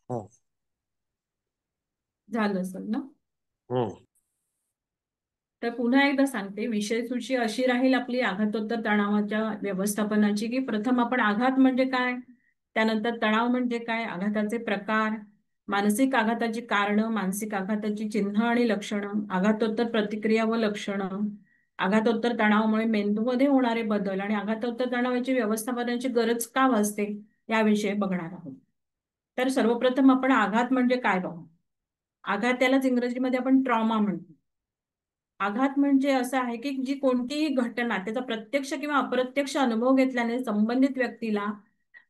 हो. झालं असेल ना? हो. तर पुन्हा एकदा सांगते, विषय सूची अशी राहील आपली आघातोत्तर तणावाच्या व्यवस्थापनाची, की प्रथम आपण आघात म्हणजे काय, त्यानंतर तणाव म्हणजे काय, आघाताचे प्रकार, मानसिक आघाताची कारणं, मानसिक आघाताची चिन्ह आणि लक्षणं, आघातोत्तर प्रतिक्रिया व लक्षणं, आघातोत्तर तणावामुळे मेंदूमध्ये होणारे बदल आणि आघातोत्तर तणावाची व्यवस्थापनाची गरज का भासते याविषयी बघणार आहोत. तर सर्वप्रथम आपण आघात म्हणजे काय बघू. आघात त्यालाच इंग्रजीमध्ये आपण ट्रॉमा म्हणतो. आघात म्हणजे असं आहे की जी कोणतीही घटना त्याचा प्रत्यक्ष किंवा अप्रत्यक्ष अनुभव घेतल्याने संबंधित व्यक्तीला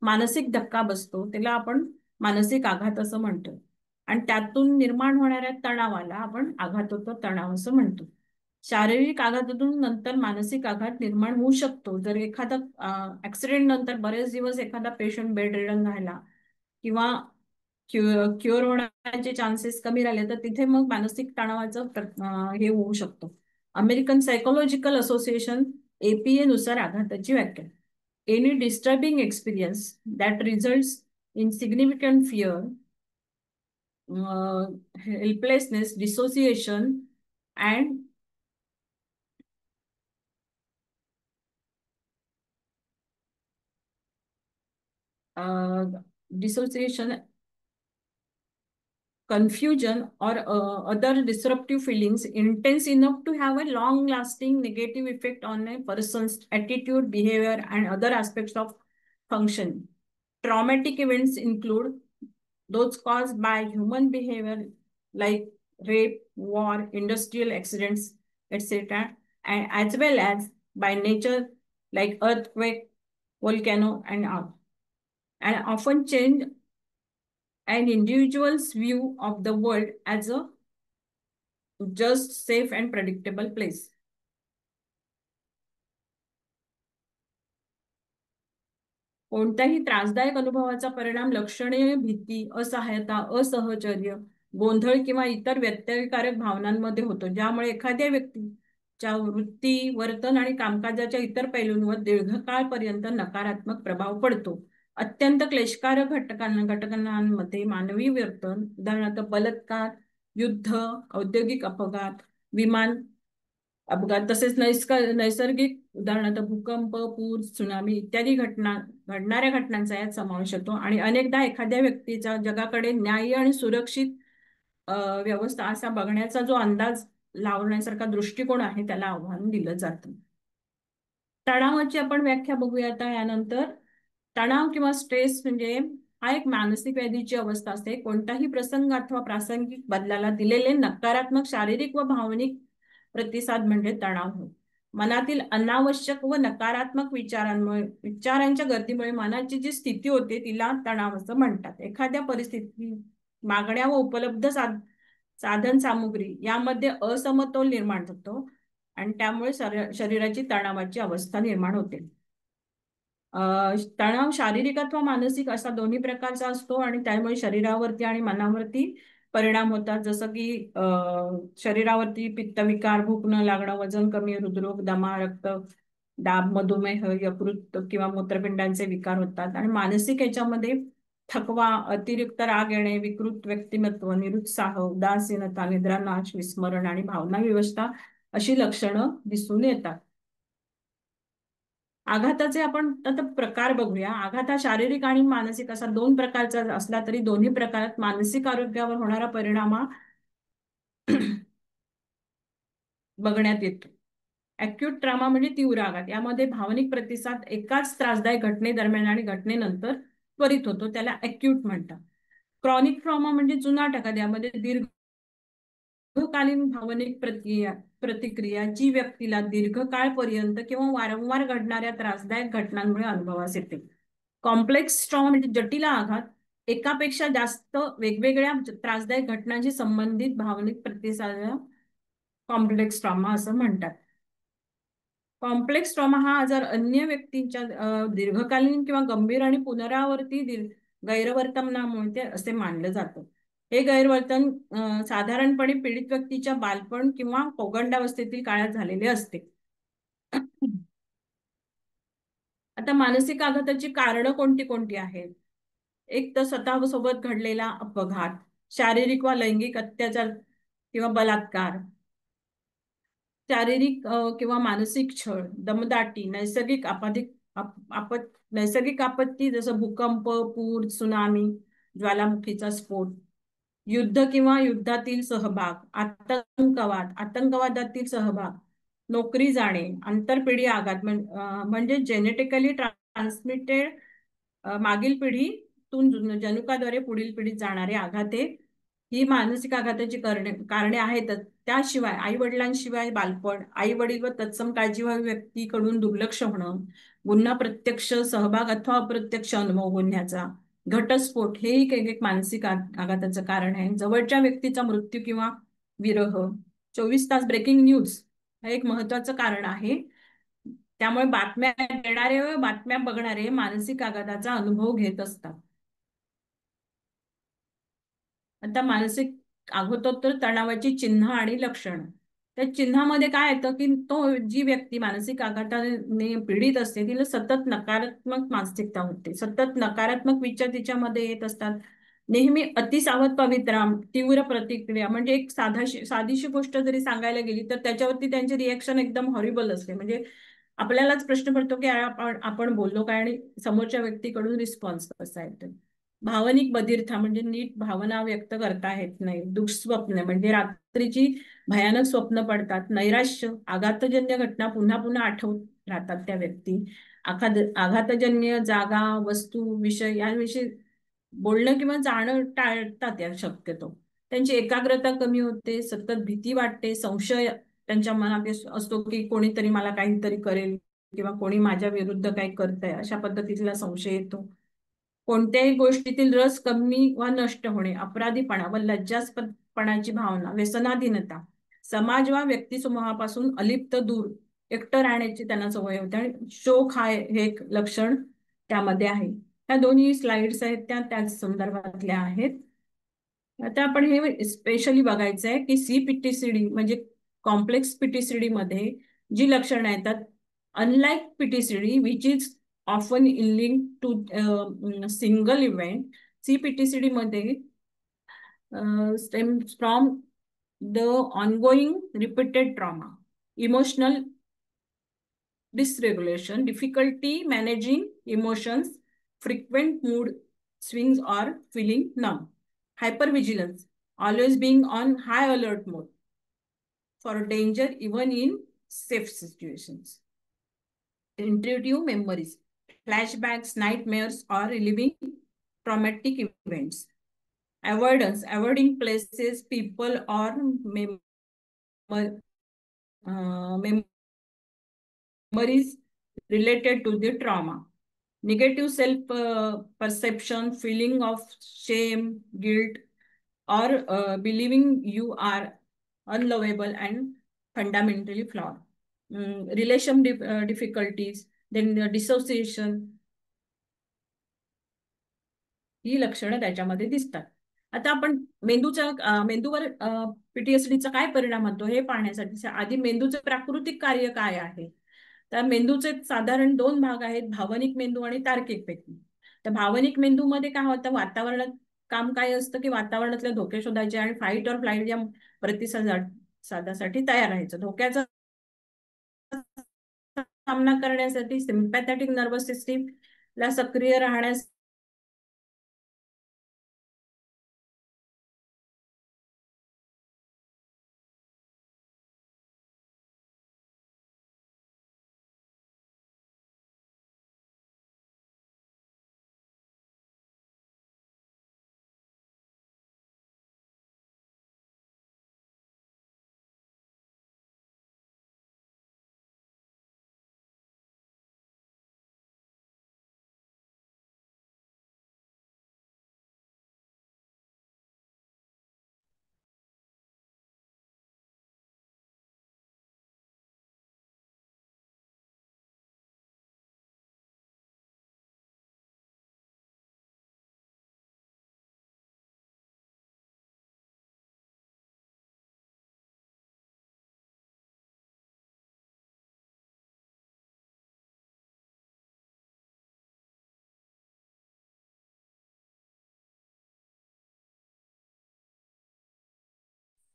मानसिक धक्का बसतो, त्याला आपण मानसिक आघात असं म्हणतो. आणि त्यातून निर्माण होणाऱ्या तणावाला आपण आघातोत्तर तणाव असं म्हणतो. शारीरिक आघातातून नंतर मानसिक आघात निर्माण होऊ शकतो. जर एखादा ऍक्सिडेंट नंतर बरेच दिवस एखादा पेशंट बेड रिडन राहिला किंवा क्युअर होण्याचे चान्सेस कमी राहिले, तर तिथे मग मानसिक तणावाचं हे होऊ शकतो. अमेरिकन सायकोलॉजिकल असोसिएशन APA नुसार आघाताची व्याख्या: any disturbing experience that results in significant fear, helplessness, dissociation and dissociation, confusion, or other disruptive feelings intense enough to have a long lasting negative effect on a person's attitude, behavior, and other aspects of function. Traumatic events include those caused by human behavior like rape, war, industrial accidents, etc., and as well as by nature like earthquake, volcano, and all, and often change an individual's view of the world as a just, safe, and predictable place. कोणत्याही त्रासदायक अनुभवाचा परिणाम लक्षणीय भीती, असहायता, असहचर्य, गोंधळ किंवा इतर व्यत्ययकारक भावनांमध्ये होतो, ज्यामुळे एखाद्या व्यक्तीच्या वृत्ती, वर्तन आणि कामकाजाच्या इतर पैलूंवर दीर्घकाळपर्यंत नकारात्मक प्रभाव पडतो. अत्यंत क्लेशकारक घटकांमध्ये मानवी वर्तन, उदाहरणार्थ बलात्कार, युद्ध, औद्योगिक अपघात, विमान अपघात, तसेच नैसर्गिक, उदाहरणार्थ भूकंप, पूर, त्सुनामी इत्यादी घडणाऱ्या घटनांचा यात समावेश होतो. आणि अनेकदा एखाद्या व्यक्तीचा जगाकडे न्याय्य आणि सुरक्षित व्यवस्था असा बघण्याचा जो अंदाज लावण्यासारखा दृष्टिकोन आहे, त्याला आव्हान दिलं जातं. तणावाची आपण व्याख्या बघूया आता यानंतर. तणाव किंवा स्ट्रेस म्हणजे हा एक मानसिक व्याधीची अवस्था असते. कोणताही प्रसंग अथवा प्रासंगिक बदलाला दिलेले नकारात्मक शारीरिक व भावनिक प्रतिसाद म्हणजे तणाव होय. मनातील अनावश्यक व नकारात्मक विचारांच्या गर्दीमुळे मनाची जी स्थिती होते तिला तणाव असं म्हणतात. एखाद्या परिस्थिती, मागण्या व उपलब्ध साधन सामुग्री यामध्ये असमतोल निर्माण होतो आणि त्यामुळे शरीराची तणावाची अवस्था निर्माण होते. तणाव शारीरिक अथवा मानसिक असा दोन्ही प्रकारचा असतो आणि त्यामुळे शरीरावरती आणि मनावरती परिणाम होतात. जसं की शरीरावरती पित्तविकार, भूक न लागणं, वजन कमी, हृदरोग, दमा, रक्त दाब, मधुमेह, यकृत किंवा मूत्रपिंडांचे विकार होतात. आणि मानसिक याच्यामध्ये थकवा, अतिरिक्त राग येणे, विकृत व्यक्तिमत्व, निरुत्साह, उदासीनता, निद्रानाश, विस्मरण आणि भावना विवस्था अशी लक्षणं दिसून येतात. आघाताचे आपण आता प्रकार बघूया. आघात हा शारीरिक आणि मानसिक असा दोन प्रकारचा असला तरी दोन्ही प्रकारात मानसिक आरोग्यावर होणारा परिणाम हा बघण्यात येतो. अॅक्यूट ट्रॉमा म्हणजे तीव्र आघात. यामध्ये भावनिक प्रतिसाद एकाच त्रासदायक घटनेदरम्यान आणि घटनेनंतर त्वरित होतो, त्याला अॅक्यूट म्हणतात. क्रॉनिक ट्रॉमा म्हणजे जुनाट आघात. यामध्ये दीर्घकालीन भावनिक प्रतिक्रिया जी व्यक्तीला दीर्घकाळपर्यंत किंवा वारंवार घडणाऱ्या त्रासदायक घटनांमुळे अनुभवास येते. कॉम्प्लेक्स ट्रॉमा म्हणजे जटिल आघात. एकापेक्षा जास्त वेगवेगळ्या त्रासदायक घटनांशी संबंधित भावनिक प्रतिसाद कॉम्प्लेक्स ट्रॉमा असं म्हणतात. कॉम्प्लेक्स ट्रॉमा हा आजार अन्य व्यक्तींच्या दीर्घकालीन किंवा गंभीर आणि पुनरावृत्ती गैरवर्तनामुळे ते असे मानलं जातं. हे गैरवर्तन साधारणपणे पीडित व्यक्तीच्या बालपण किंवा पौगंडावस्थेतील काळात झालेले असते. आता मानसिक आघाताची कारणं कोणती कोणती आहेत? एक तर स्वतःसोबत घडलेला अपघात, शारीरिक वा लैंगिक अत्याचार किंवा बलात्कार, शारीरिक किंवा मानसिक छळ, दमदाटी, नैसर्गिक नैसर्गिक आपत्ती जसं भूकंप, पूर, त्सुनामी, ज्वालामुखीचा स्फोट, युद्ध किंवा युद्धातील सहभाग, आतंकवादातील सहभाग, नोकरी जाणे, आंतरपिढी आघात म्हणजे जेनेटिकली ट्रान्समिटेड, मागील पिढीतून जनुकाद्वारे पुढील पिढीत जाणारे आघात ही मानसिक आघाताची कारणे आहेतच. त्याशिवाय आई वडिलांशिवाय बालपण, आई वडील व तत्सम काळजीवाहू व्यक्तीकडून दुर्लक्ष होणं, गुन्हा प्रत्यक्ष सहभाग अथवा अप्रत्यक्ष अनुभव गुन्ह्याचा, घटस्फोट हेही एक एक मानसिक आघाताचं कारण आहे. जवळच्या व्यक्तीचा मृत्यू किंवा विरह, 24 तास ब्रेकिंग न्यूज हे एक महत्वाचं कारण आहे. त्यामुळे बातम्या देणारे व बातम्या बघणारे मानसिक आघाताचा अनुभव घेत असतात. आता मानसिक आघातोत्तर तणावाची चिन्ह आणि लक्षण. त्या चिन्हामध्ये काय येतं की तो जी व्यक्ती मानसिक आघाताने पीडित असते तिला सतत नकारात्मक मानसिकता होते, सतत नकारात्मक विचार तिच्यामध्ये येत असतात. नेहमी अतिसावध पवित्रा, तीव्र प्रतिक्रिया, म्हणजे एक साधीशी गोष्ट जरी सांगायला गेली तर त्याच्यावरती त्यांची रिएक्शन एकदम हॉरिबल असते. म्हणजे आपल्यालाच प्रश्न पडतो की आपण बोललो काय आणि समोरच्या व्यक्तीकडून रिस्पॉन्स कसा येतो. भावनिक बधिरता म्हणजे नीट भावना व्यक्त करता येत नाही. दुःस्वप्न म्हणजे रात्रीची भयानक स्वप्न पडतात. नैराश्य, आघातजन्य घटना पुन्हा पुन्हा आठवत राहतात त्या व्यक्ती. आघातजन्य जागा, वस्तू, विषय याविषयी बोलणं किंवा जाणं टाळतात या शक्यतो. त्यांची एकाग्रता कमी होते, सतत भीती वाटते, संशय त्यांच्या मनात असतो की कोणीतरी मला काहीतरी करेल किंवा कोणी माझ्या विरुद्ध काही करतंय अशा पद्धतीचा संशय येतो. कोणत्याही गोष्टीतील रस कमी वा नष्ट होणे, अपराधीपणा व लज्जास्पदपणाची भावना, व्यसनाधीनता, समाज वा व्यक्तिसमूहापासून अलिप्त दूर एकटं राहण्याची त्यांना सवय होते आणि शोक हा हे एक लक्षण त्यामध्ये आहे. ह्या दोन्ही स्लाइड्स आहेत त्याच संदर्भातल्या आहेत. आता आपण हे स्पेशली बघायचं आहे की CPTCD म्हणजे कॉम्प्लेक्स पीटीसीडी मध्ये जी लक्षणं येतात, unlike PTSD which is often in link to single event, CPTCD मध्ये stems from the ongoing repeated trauma, emotional dysregulation, difficulty managing emotions, frequent mood swings or feeling numb, hypervigilance, always being on high alert mode for danger even in safe situations, intuitive memories, flashbacks, nightmares, or reliving traumatic events, avoidance, avoiding places, people, or memories related to the trauma, negative self perception, feeling of shame, guilt, or believing you are unlovable and fundamentally flawed, relation difficulties, then dissociation, ही लक्षणं त्याच्यामध्ये दिसतात. आता आपण मेंदूवर PTSDचा काय परिणाम होतो हे पाहण्यासाठी आधी मेंदूचे प्राकृतिक कार्य काय आहे. तर मेंदूचे साधारण दोन भाग आहेत, भावनिक मेंदू आणि तार्किक मेंदू. तर भावनिक मेंदूमध्ये काय होतं, वातावरणात काम काय असतं की वातावरणातले धोके शोधायचे आणि फाईट और फ्लाईट या प्रतिसादासाठी तयार राहायचं. धोक्याचा सामना करण्यासाठी सिम्पॅथॅटिक नर्वस सिस्टीम ला सक्रिय राहण्यास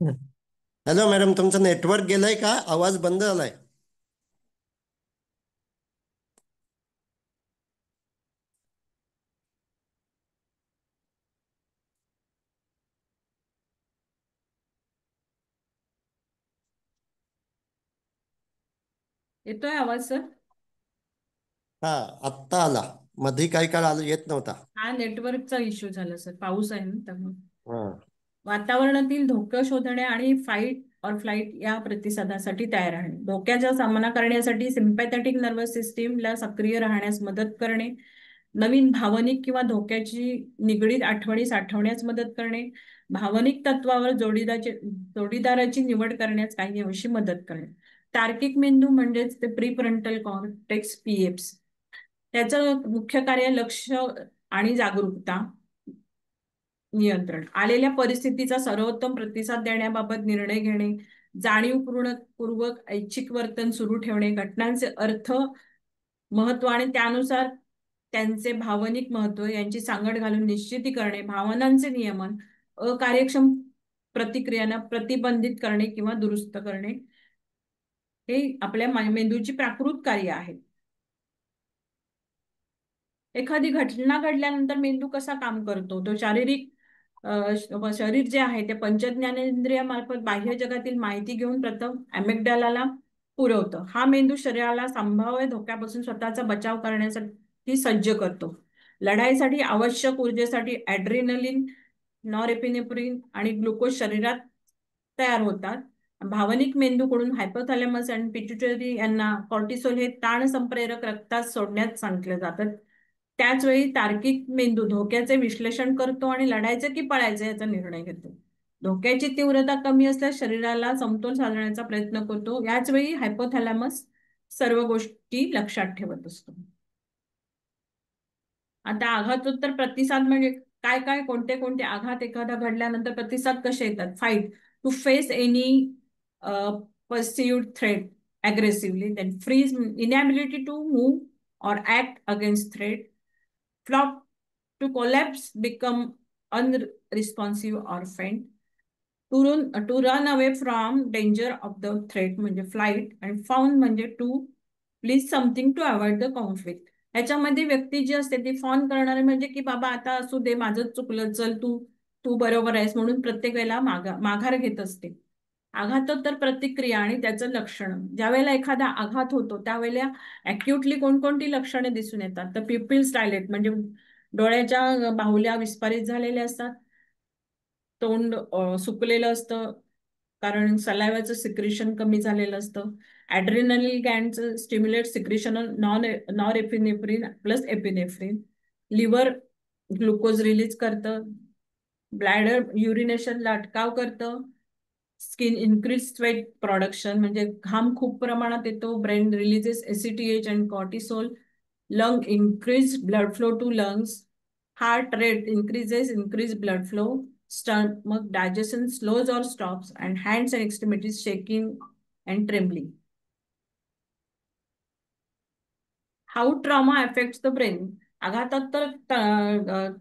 हॅलो मॅडम, तुमचं नेटवर्क गेलंय का? आवाज बंद झालाय. येतोय आवाज सर? हा, आत्ता आला. मध्ये काही काळ आला येत नव्हता. हा नेटवर्कचा इश्यू झाला सर, पाऊस आहे ना त्यामुळे. हा. वातावरणातील धोका शोधणे आणि फाईट और फ्लाईट या प्रतिसादासाठी तयार राहणे. धोक्याचा सामना करण्यासाठी सिम्पॅथेटिक नर्वस सिस्टीमला सक्रिय राहण्यास मदत करणे. नवीन भावनिक किंवा धोक्याची निगडीत आठवणी साठवण्यास मदत करणे. भावनिक तत्वावर जोडीदाराची निवड करण्यास काही अंशी मदत करणे. तार्किक मेंदू म्हणजेच ते प्रीफ्रंटल कॉर्टेक्स पीएफ्स. त्याचं मुख्य कार्य लक्ष आणि जागरूकता नियंत्रण, आलेल्या परिस्थितीचा सर्वोत्तम प्रतिसाद देण्याबाबत निर्णय घेणे, जाणीवपूर्वक ऐच्छिक वर्तन सुरू ठेवणे, घटनांचे अर्थ, महत्व आणि त्यानुसार त्यांचे भावनिक महत्व यांची सांगड घालून निश्चिती करणे, भावनांचे नियमन, अकार्यक्षम प्रतिक्रियांना प्रतिबंधित करणे किंवा दुरुस्त करणे, हे आपल्या मेंदूची प्राकृत कार्य आहे. एखादी घटना घडल्यानंतर मेंदू कसा काम करतो? तो शरीर जे आहे ते पंचज्ञानेंद्रियामार्फत बाह्य जगातील माहिती घेऊन प्रथम अॅमिग्डालाला पुरवतं. हा मेंदू शरीराला संभाव्य धोक्यापासून स्वतःचा बचाव करण्यासाठी सज्ज करतो. लढाईसाठी आवश्यक ऊर्जेसाठी ऍड्रिनलिन, नॉरएपिनेफ्रिन आणि ग्लुकोज शरीरात तयार होतात. भावनिक मेंदूकडून हायपोथॅलेमस आणि पिट्युटरी यांना कॉर्टिसोल हे ताण संप्रेरक रक्तात सोडण्यास सांगितले जातात. त्याच वेळी तार्किक मेंदू धोक्याचे विश्लेषण करतो आणि लढायचं की पळायचं याचा निर्णय घेतो. धोक्याची तीव्रता कमी असल्यास शरीराला समतोल साधण्याचा प्रयत्न करतो. याच वेळी हायपोथॅलॅमस सर्व गोष्टी लक्षात ठेवत असतो. आता आघातोत्तर प्रतिसाद म्हणजे काय काय, कोणते कोणते आघात एखादा घडल्यानंतर प्रतिसाद कसे येतात? Fight, to face any perceived threat aggressively, then freeze, inability to move or act against threat. Flop, to collapse, become unresponsive or faint. To run away from danger of the threat म्हणजे flight, आणि fawn म्हणजे to please something to avoid the conflict. ह्याच्यामध्ये व्यक्ती जी असते ती फॉन करणारे म्हणजे की बाबा आता असू दे, माझं चुकलं, चल तू तू बरोबर आहेस म्हणून प्रत्येक वेळेला माघार घेत असते. आघातोत्तर प्रतिक्रिया आणि त्याचं लक्षण. ज्यावेळेला एखादा आघात होतो त्यावेळेला अॅक्युटली कोणकोणती लक्षणे दिसून येतात? तर पिपिल्स डायलेट म्हणजे डोळ्याच्या बाहुल्या विस्फारित झालेल्या असतात, तोंड सुकलेलं असतं कारण सलायवाचं सिक्रेशन कमी झालेलं असतं. ऍड्रिनलिन गॅन्डचं stimulate secretion nor epinephrine plus epinephrine. Liver glucose release करतं. ब्लॅडर युरिनेशनला अटकाव करतं. स्किन इन्क्रीज स्वेट प्रोडक्शन म्हणजे घाम खूप प्रमाणात येतो. Brain releases ACTH and cortisol. Lung increase blood flow to lungs. Heart rate increase blood flow. Stomach digestion slows or stops, and hands and extremities shaking and trembling. How trauma affects the brain. आघातोत्तर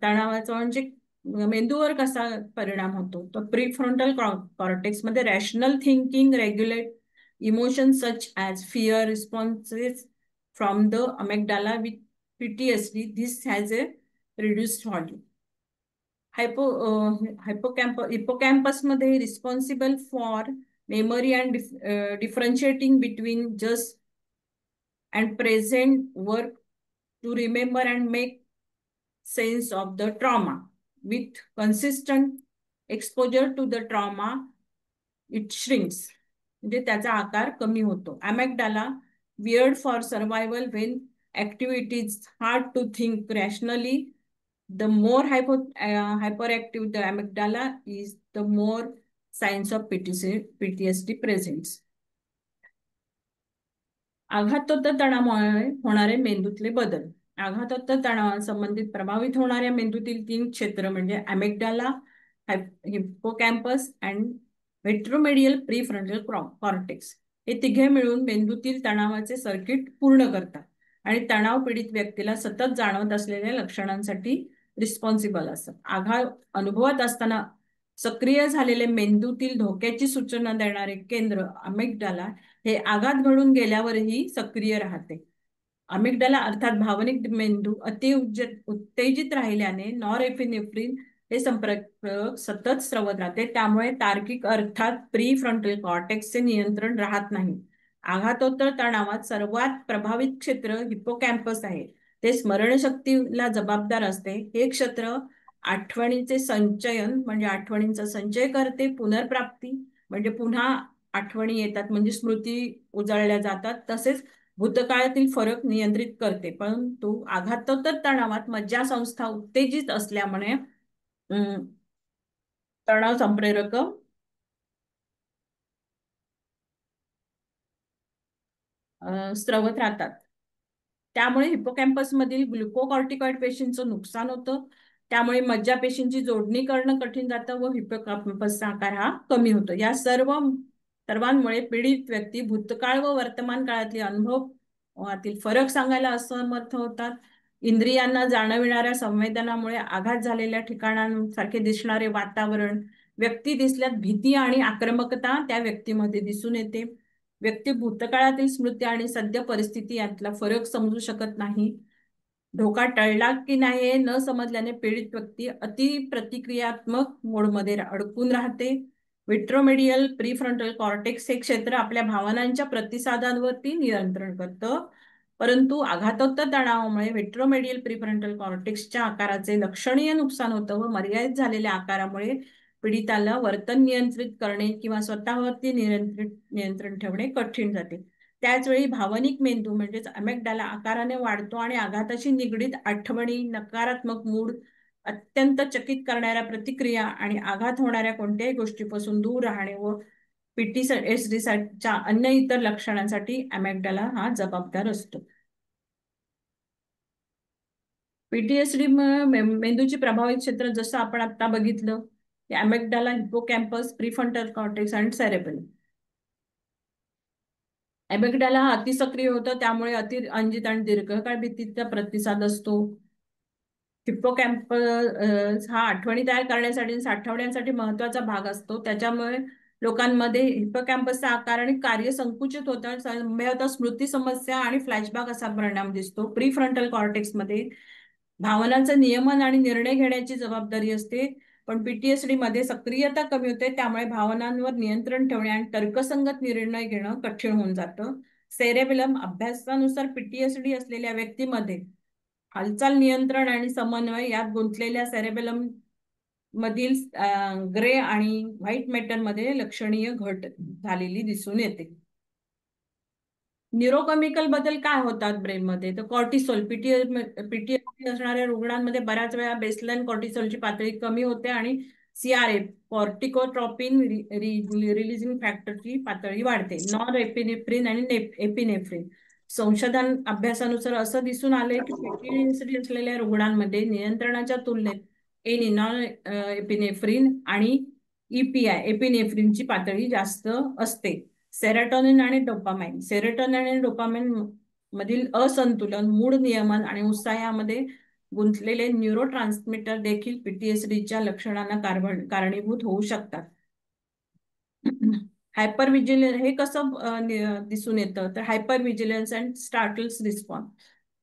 तणावाचा म्हणजे मेंदूवर कसा परिणाम होतो? तर prefrontal cortex मध्ये rational thinking, regulate emotion such as fear responses from the amygdala with PTSD. This has a reduced volume. Hippocampus मध्ये responsible for memory and differentiating between just and present, work to remember and make sense of the trauma. With consistent exposure to the trauma, it shrinks. म्हणजे त्याचा आकार कमी होतो. Amygdala wired for survival when activities hard to think rationally. The more hyperactive the amygdala is, the more signs of PTSD presents. आघातोत्तर तणावामुळे होणारे मेंदूतले बदल. आघातोत्तर तणावासंबंधित प्रभावित होणाऱ्या मेंदूतील 3 क्षेत्र म्हणजे अॅमिग्डाला, हिप्पोकॅम्पस अँड व्हेंट्रोमेडियल प्रीफ्रंटल कॉर्टेक्स. हे तिघे मिळून मेंदूतील तणावाचे सर्किट पूर्ण करतात आणि तणाव पीडित व्यक्तीला सतत जाणवत असलेल्या लक्षणांसाठी रिस्पॉन्सिबल असतात. आघात अनुभवत असताना सक्रिय झालेले मेंदूतील धोक्याची सूचना देणारे केंद्र अमिगडाला हे आघात घडून गेल्यावरही सक्रिय राहते. अमिगडाला अर्थात भावनिक मेंदू उत्तेजित राहिल्याने नॉरएपिनेफ्रिन हे संप्रेरक सतत स्रवत राहते. त्यामुळे तार्किक अर्थात प्री फ्रंटल कॉर्टेक्सचे नियंत्रण राहत नाही. आघातोत्तर तणावात सर्वात प्रभावित क्षेत्र हिप्पोकॅम्पस आहे. ते स्मरणशक्तीला जबाबदार असते. हे क्षेत्र आठवणीचे संचयन म्हणजे आठवणींचा संचय करते. पुनर्प्राप्ती म्हणजे पुन्हा आठवणी येतात म्हणजे स्मृती उजळल्या जातात. तसेच भूतकाळातील फरक नियंत्रित करते. परंतु आघातोत्तर तणावात मज्जासंस्था उत्तेजित असल्यामुळे तणाव संप्रेरक स्रवत राहतात. त्यामुळे हिप्पोकॅम्पस मधील ग्लुकोकॉर्टिकॉइड पेशींचं नुकसान होतं. त्यामुळे मज्जा पेशींची जोडणी करणं कठीण जातं व हिप्पोकॅम्पसचा आकार हा कमी होतो. या सर्वांमुळे पीडित व्यक्ती भूतकाळ व वर्तमान काळातले अनुभवातील फरक सांगायला असमर्थ होतात. इंद्रियांना जाणविणाऱ्या संवेदनामुळे आघात झालेल्या ठिकाणांसारखे दिसणारे वातावरण, व्यक्ती दिसल्यात भीती आणि आक्रमकता त्या व्यक्तीमध्ये दिसून येते. व्यक्ती भूतकाळातील स्मृती आणि सद्य परिस्थिती यातला फरक समजू शकत नाही. धोका टळला की नाही हे न समजल्याने पीडित व्यक्ती अतिप्रतिक्रियात्मक मोडमध्ये अडकून राहते. विट्रोमेडियल प्रीफ्रंटल कॉर्टेक्स हे क्षेत्र आपल्या भावनांच्या प्रतिसादांवरती नियंत्रण करतं. परंतु आघातोत्तर तणावामुळे विट्रोमेडियल प्रीफ्रंटल कॉर्टेक्सच्या आकाराचे लक्षणीय नुकसान होतं व मर्यादित झालेल्या आकारामुळे पीडिताला वर्तन नियंत्रित करणे किंवा स्वतःवरती नियंत्रण ठेवणे कठीण जाते. त्याच वेळी भावनिक मेंदू म्हणजेच अमिगडाला आकाराने वाढतो आणि आघाताशी निगडीत आठवणी, नकारात्मक मूड, अत्यंत चकित करणाऱ्या प्रतिक्रिया आणि आघात होणाऱ्या कोणत्याही गोष्टीपासून दूर राहणे व पीटीएसडीच्या अन्य इतर लक्षणांसाठी अमिगडाला हा जबाबदार असतो. पीटीएसडी मेंदूची प्रभावित क्षेत्र जसं आपण आता बघितलं की अमिगडाला, हिप्पोकॅम्पस, प्रीफ्रंटल कॉर्टेक्स आणि सेरेब्रम. अमिगडाला अतिसक्रिय होतं त्यामुळे अंजित आणि दीर्घकाळ भीतीचा प्रतिसाद असतो. हिप्पोकॅम्पस हा आठवणी तयार करण्यासाठी साठवण्यासाठी महत्वाचा भाग असतो. त्याच्यामुळे लोकांमध्ये हिप्पोकॅम्पसचा आकार आणि कार्य संकुचित होतं. संभवतः स्मृती समस्या आणि फ्लॅशबॅक असा परिणाम दिसतो. प्रीफ्रंटल कॉर्टेक्समध्ये भावनांचं नियमन आणि निर्णय घेण्याची जबाबदारी असते. पण पीटीएसडी मध्ये सक्रियता कमी होते त्यामुळे भावनांवर नियंत्रण ठेवणे आणि तर्कसंगत निर्णय घेणं कठीण होऊन जातं. सेरेबेलम अभ्यासानुसार पीटीएसडी असलेल्या व्यक्तीमध्ये हालचाल नियंत्रण आणि समन्वय यात गुंतलेल्या सेरेबेलम मधील ग्रे आणि व्हाईट मॅटर मध्ये लक्षणीय घट झालेली दिसून येते. न्यूरोकेमिकल बदल काय होतात ब्रेनमध्ये तर कॉर्टिसोल पीटीएसडी असणाऱ्या रुग्णांमध्ये बऱ्याच वेळा बेसलाईन कॉर्टिसोलची पातळी कमी होते आणि सीआरए कॉर्टिकोट्रॉपिन रिलीजिंग फॅक्टरची पातळी वाढते. नॉन एपिनेफ्रिन आणि एपिनेफ्रिन संशोधन अभ्यासानुसार असं दिसून आलंय की पीटीएसडी असलेल्या रुग्णांमध्ये नियंत्रणाच्या तुलनेत नॉन एपिनेफ्रिन आणि ईपीआय एपिनेफ्रिनची पातळी जास्त असते. सेरोटोनिन आणि डोपामाइन आणि डोपामाइन मधील असंतुलन, मूड नियमन आणि उत्साह यामध्ये गुंतलेले न्यूरोट्रान्समीटर देखील पीटीएसडीच्या लक्षणांना कारणीभूत होऊ शकतात. हायपर विजिलन्स हे कसं दिसून येतं तर hypervigilance and startles response.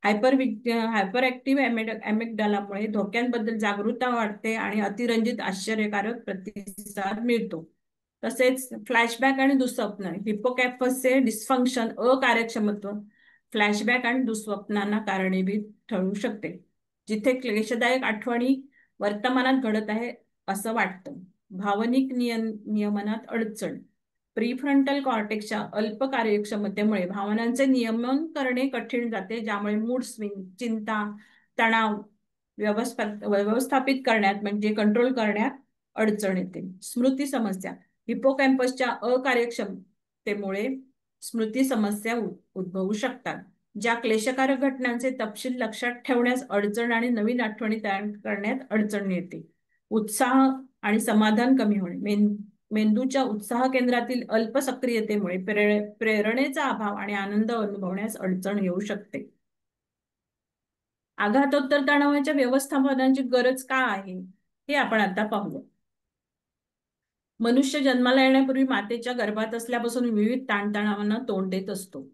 Hyperactive अमिगडालामुळे धोक्यांबद्दल जागरूकता वाढते आणि अतिरंजित आश्चर्यकारक प्रतिसाद मिळतो. तसेच फ्लॅशबॅक आणि दुःस्वप्न हिप्पोकॅम्पसचे डिस्फंक्शन अकार्यक्षमत्व फ्लॅशबॅक आणि दुःस्वप्नांना कारणीभूत ठरू शकते. जिथे क्लेशदायक आठवणी वर्तमानात घडत आहे असं वाटतं. भावनिक नियमनात अडचण प्रीफ्रंटल कॉर्टेक्सच्या अल्प कार्यक्षमतेमुळे भावनांचे नियमन करणे कठीण जाते ज्यामुळे मूड स्विंग, चिंता, तणाव व्यवस्थापित करण्यात म्हणजे कंट्रोल करण्यात अडचण येते. स्मृती समस्या हिप्पोकॅम्पसच्या अकार्यक्षमतेमुळे स्मृती समस्या उद्भवू शकतात. ज्या क्लेशकारक घटनांचे तपशील लक्षात ठेवण्यास अडचण आणि नवीन आठवणी तयार करण्यात अडचण येते. उत्साह आणि समाधान कमी होणे मेंदूच्या उत्साह केंद्रातील अल्प सक्रियतेमुळे प्रेरणेचा अभाव आणि आनंद अनुभवण्यास अडचण येऊ शकते. आघातोत्तर तणावाच्या व्यवस्थापनाची गरज का आहे हे आपण आता पाहूया. मनुष्य जन्माला येण्यापूर्वी मातेच्या गर्भात असल्यापासून विविध ताणतणावांना तोंड देत असतो.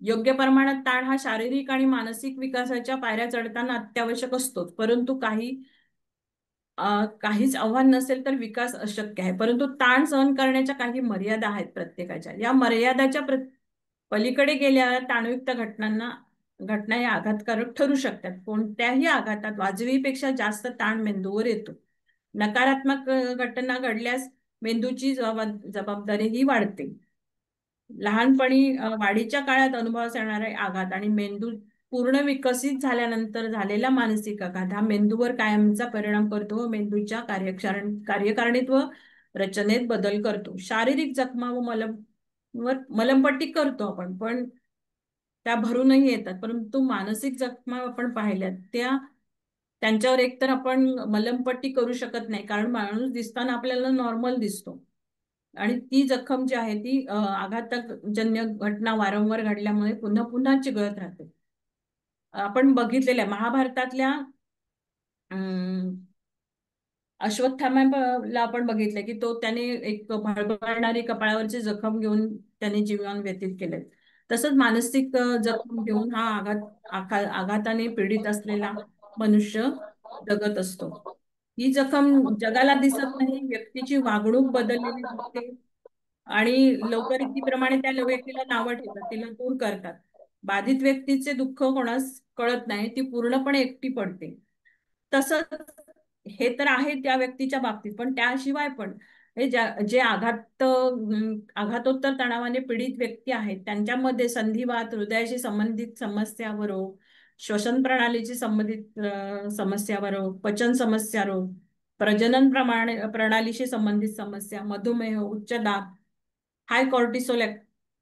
योग्य प्रमाणात ताण हा शारीरिक आणि मानसिक विकासाच्या पायऱ्या चढताना अत्यावश्यक असतो, परंतु काहीच आव्हान नसेल तर विकास अशक्य आहे. परंतु ताण सहन करण्याच्या काही मर्यादा आहेत प्रत्येकाच्या. या मर्यादाच्या पलीकडे गेल्या ताणयुक्त घटना या आघातकारक ठरू शकतात. कोणत्याही आघातात वाजवीपेक्षा जास्त ताण मेंदूवर येतो. नकारात्मक घटना घडल्यास मेंदूची जबाबदारीही वाढते. लहानपणी वाढीच्या काळात अनुभवास येणारे आघात आणि मेंदू पूर्ण विकसित झाल्यानंतर झालेला मानसिक आघात हा मेंदूवर कायमचा परिणाम करतो व मेंदूच्या कार्यकारिणीत व रचनेत बदल करतो. शारीरिक जखमा व मलमपट्टी करतो आपण, पण त्या भरूनही येतात. परंतु मानसिक जखमा आपण पाहिल्यात त्यांच्यावर एकतर आपण मलमपट्टी करू शकत नाही, कारण माणूस दिसताना आपल्याला नॉर्मल दिसतो आणि ती जखम जी आहे ती आघातजन्य घटना वारंवार घडल्यामुळे पुन्हा पुन्हा चिघळत राहते. आपण बघितलेल्या महाभारतातल्या अश्वत्थाम्याला आपण बघितलं की त्याने एक भळभळणारी कपाळावरची जखम घेऊन त्याने जीवन व्यतीत केले. तसंच मानसिक जखम घेऊन हा आघाताने पीडित असलेला मनुष्य जगत असतो. ही जखम जगाला दिसत नाही, व्यक्तीची वागणूक बदललेली दिसते आणि लोकरीतीप्रमाणे त्या व्यक्तीला नावं ठेवतात, तिला दूर करतात. बाधित व्यक्तीचे दुःख कोणास कळत नाही, ती पूर्णपणे एकटी पडते. तसंच हे तर आहे त्या व्यक्तीच्या बाबतीत, पण त्याशिवाय पण जे आघातोत्तर तणावाने पीडित व्यक्ती आहेत त्यांच्यामध्ये संधिवात, हृदयाशी संबंधित समस्या व रोग, श्वसन प्रणालीशी संबंधित समस्या व रोग, पचन समस्या रोग, प्रजनन प्रणालीशी संबंधित समस्या, मधुमेह, उच्च दाब, high cortisol,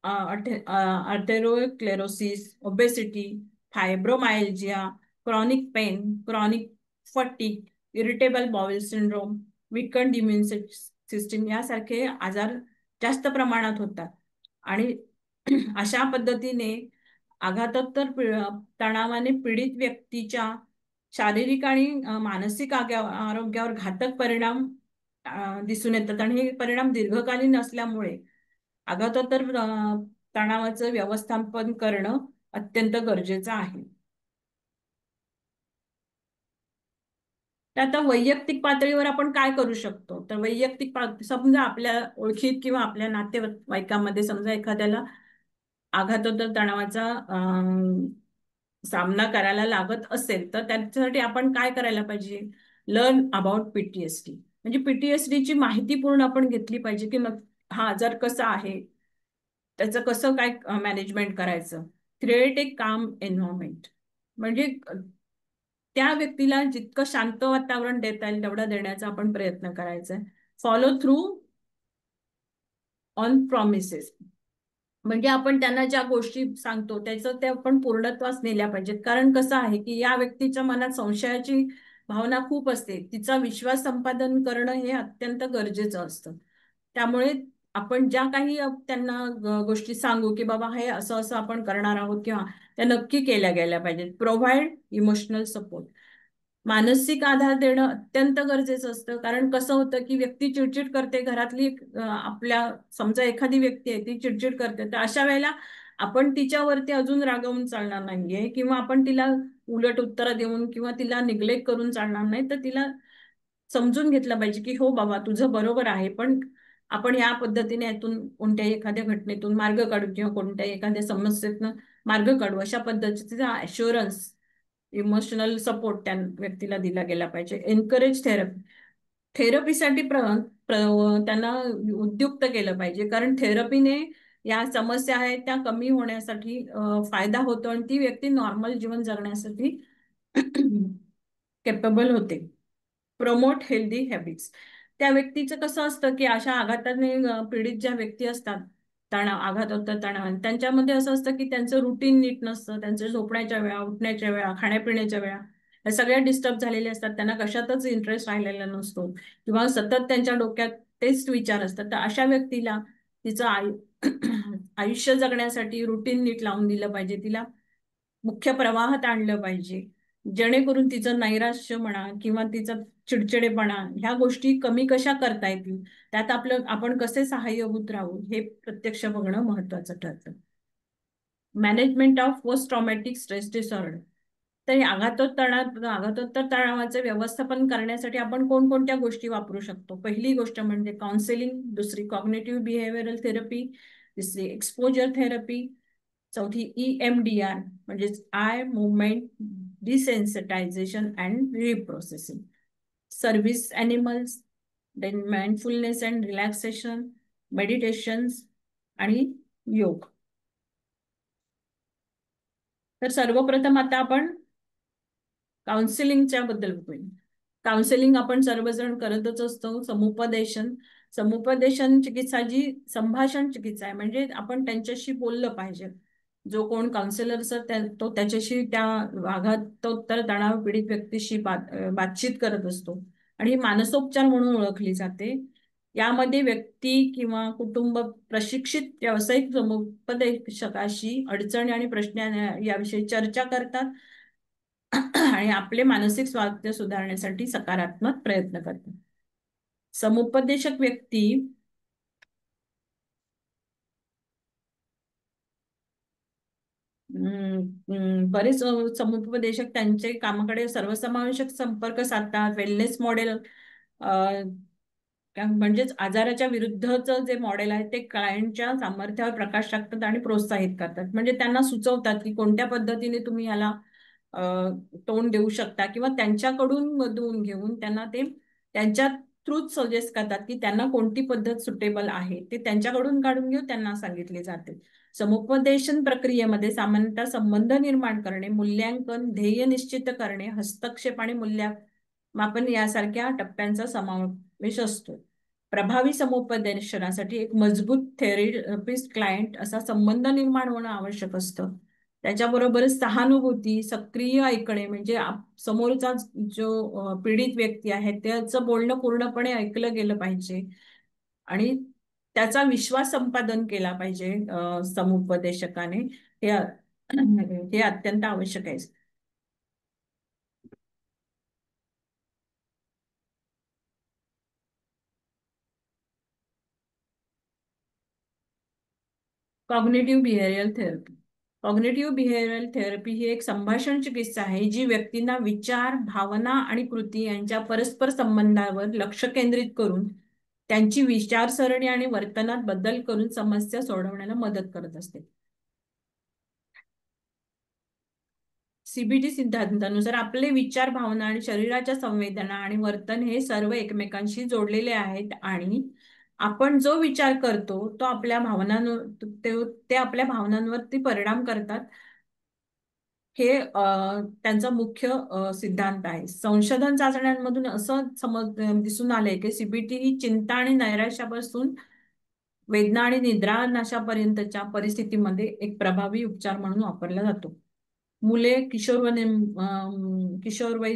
atherosclerosis, obesity, fibromyalgia, chronic pain, chronic fatigue, irritable bowel syndrome, weakened immune system यासारखे आजार जास्त प्रमाणात होतात. आणि अशा पद्धतीने आघातोत्तर तणावाने पीडित व्यक्तीच्या शारीरिक आणि मानसिक आरोग्यावर घातक परिणाम दिसून येतात आणि हे परिणाम दीर्घकालीन असल्यामुळे आघातोत्तर तणावाचं व्यवस्थापन करणं अत्यंत गरजेचं आहे. तर आता वैयक्तिक पातळीवर आपण काय करू शकतो? तर समजा आपल्या ओळखीत किंवा आपल्या नातेवाईकामध्ये समजा एखाद्याला आघातोत्तर तणावाचा सामना करायला लागत असेल तर त्याच्यासाठी आपण काय करायला पाहिजे? Learn about PTSD. म्हणजे पीटीएसडी ची माहिती पूर्ण आपण घेतली पाहिजे की हा आजार कसा आहे, त्याचं कसं काय मॅनेजमेंट करायचं. क्रिएट ए काम एन्व्हायरमेंट, म्हणजे त्या व्यक्तीला जितकं शांत वातावरण देता येईल तेवढं देण्याचा आपण प्रयत्न करायचा आहे. फॉलो थ्रू ऑन प्रॉमिसेस, म्हणजे आपण त्यांना ज्या गोष्टी सांगतो त्याचं ते आपण पूर्णत्वास नेल्या पाहिजेत. कारण कसं आहे की या व्यक्तीच्या मनात संशयाची भावना खूप असते, तिचा विश्वास संपादन करणं हे अत्यंत गरजेचं असतं. त्यामुळे आपण ज्या काही त्यांना गोष्टी सांगू की बाबा हे असं असं आपण करणार आहोत किंवा त्या नक्की केल्या गेल्या पाहिजेत. प्रोव्हाइड इमोशनल सपोर्ट, मानसिक आधार देणं अत्यंत गरजेचं असतं. कारण कसं होतं की व्यक्ती चिडचिड करते घरातली, आपल्या समजा एखादी व्यक्ती आहे ती चिडचिड करते, तर अशा वेळेला आपण तिच्यावरती अजून रागवून चालणार नाहीये किंवा आपण तिला उलट उत्तरं देऊन किंवा तिला निग्लेक्ट करून चालणार नाही. तर तिला समजून घेतलं पाहिजे की हो बाबा तुझं बरोबर आहे, पण आपण या पद्धतीने यातून कोणत्याही एखाद्या घटनेतून मार्ग काढू किंवा कोणत्याही एखाद्या समस्येतून मार्ग काढू, अशा पद्धतीचा ॲश्युरन्स, इमोशनल सपोर्ट त्या व्यक्तीला दिला गेला पाहिजे. एनकरेज थेरपीसाठी त्यांना उद्युक्त केलं पाहिजे, कारण थेरपीने या समस्या आहेत त्या कमी होण्यासाठी फायदा होतो आणि ती व्यक्ती नॉर्मल जीवन जगण्यासाठी केपेबल होते. प्रमोट हेल्दी हॅबिट्स, त्या व्यक्तीचं कसं असतं की अशा आघाताने पीडित ज्या व्यक्ती असतात, आघात होतात तणाव, त्यांच्यामध्ये असं असतं की त्यांचं रुटीन नीट नसतं, त्यांच्या झोपण्याच्या वेळा, उठण्याच्या वेळा, खाण्यापिण्याच्या वेळा या सगळ्या डिस्टर्ब झालेल्या असतात, त्यांना कशातच इंटरेस्ट राहिलेला नसतो किंवा सतत त्यांच्या डोक्यात तेच विचार असतात. तर अशा व्यक्तीला तिचं आयुष्य जगण्यासाठी रुटीन नीट लावून दिलं पाहिजे, तिला मुख्य प्रवाहात आणलं पाहिजे, जेणेकरून तिचं नैराश्य म्हणा किंवा तिचं चिडचिडेपणा, ह्या गोष्टी कमी कशा करता येतील, त्यात आपण कसे सहाय्यभूत राहू, हे प्रत्यक्ष बघणं महत्वाचं ठरतं. Management of post traumatic stress disorder. तर हे आघातोत्तर तणावाचे व्यवस्थापन करण्यासाठी आपण कोणकोणत्या गोष्टी वापरू शकतो? पहिली गोष्ट म्हणजे काउन्सिलिंग, दुसरी कॉग्निटिव्ह बिहेव्हिअरल थेरपी, तिसरी एक्सपोजर थेरपी, चौथी EMDR म्हणजेच eye movement desensitisation and reprocessing, service animals, then mindfulness and relaxation, meditations आणि योग. तर सर्वप्रथम आता आपण काउन्सिलिंगच्या बद्दल बोलूया. काउन्सिलिंग आपण सर्वजण करतच असतो. समुपदेशन चिकित्सा जी संभाषण चिकित्सा आहे, म्हणजे आपण त्यांच्याशी बोललं पाहिजे. जो कोण काउन्सिलर असतो तो त्याच्याशी त्या आघातोत्तर तणाव पीडित व्यक्तीशी बातचीत करत असतो आणि ही मानसोपचार म्हणून ओळखली जाते. यामध्ये व्यक्ती किंवा कुटुंब प्रशिक्षित व्यावसायिक समुपदेशकाशी अडचणी आणि प्रश्न याविषयी चर्चा करतात आणि आपले मानसिक स्वास्थ्य सुधारण्यासाठी सकारात्मक प्रयत्न करतात. समुपदेशक व्यक्ती बरेच समुपदेशक त्यांचे कामाकडे सर्वसमावेशक संपर्क साधतात. वेलनेस मॉडेल म्हणजेच आजाराच्या विरुद्धचं जे मॉडेल आहे ते क्लायंटच्या सामर्थ्यावर प्रकाश टाकतात आणि प्रोत्साहित करतात. म्हणजे त्यांना सुचवतात की कोणत्या पद्धतीने तुम्ही याला तोंड देऊ शकता, किंवा त्यांच्याकडून मधून घेऊन त्यांना ते त्यांच्या थ्रूच सजेस्ट करतात की त्यांना कोणती पद्धत सुटेबल आहे, ते त्यांच्याकडून काढून घेऊन त्यांना सांगितले जाते. समुपदेशन प्रक्रियेमध्ये सामान्यतः संबंध निर्माण करणे, मूल्यांकन, ध्येय निश्चित करणे, हस्तक्षेप आणि मूल्यमापन यासारख्या टप्प्यांचा समावेश असतो. प्रभावी समुपदेशनासाठी एक मजबूत थेरपिस्ट क्लायंट असा संबंध निर्माण होणं आवश्यक असतं. त्याच्याबरोबरच सहानुभूती, सक्रिय ऐकणे, म्हणजे समोरचा जो पीडित व्यक्ती आहे त्याचं बोलणं पूर्णपणे ऐकलं गेलं पाहिजे आणि त्याचा विश्वास संपादन केला पाहिजे समुपदेशकाने. हे हे अत्यंत आवश्यक आहे. Cognitive behavioural therapy. Cognitive behavioural therapy ही एक संभाषण चिकित्सा आहे जी व्यक्तींना विचार, भावना आणि कृती यांच्या परस्पर संबंधावर लक्ष केंद्रित करून त्यांची विचारसरणी आणि वर्तनात बदल करून समस्या सोडवण्याला मदत करत असते. CBT सिद्धांतानुसार आपले विचार, भावना आणि शरीराच्या संवेदना आणि वर्तन हे सर्व एकमेकांशी जोडलेले आहेत आणि आपण जो विचार करतो तो आपल्या भावनांवर ते आपल्या भावनांवरती परिणाम करतात. हे त्यांचा मुख्य सिद्धांत आहे. संशोधन चाचण्यांमधून असं दिसून आलंय की CBT ही चिंता आणि नैराश्यापासून वेदना आणि निद्रानाशापर्यंतच्या परिस्थितीमध्ये एक प्रभावी उपचार म्हणून वापरला जातो. मुले, किशोरवयीन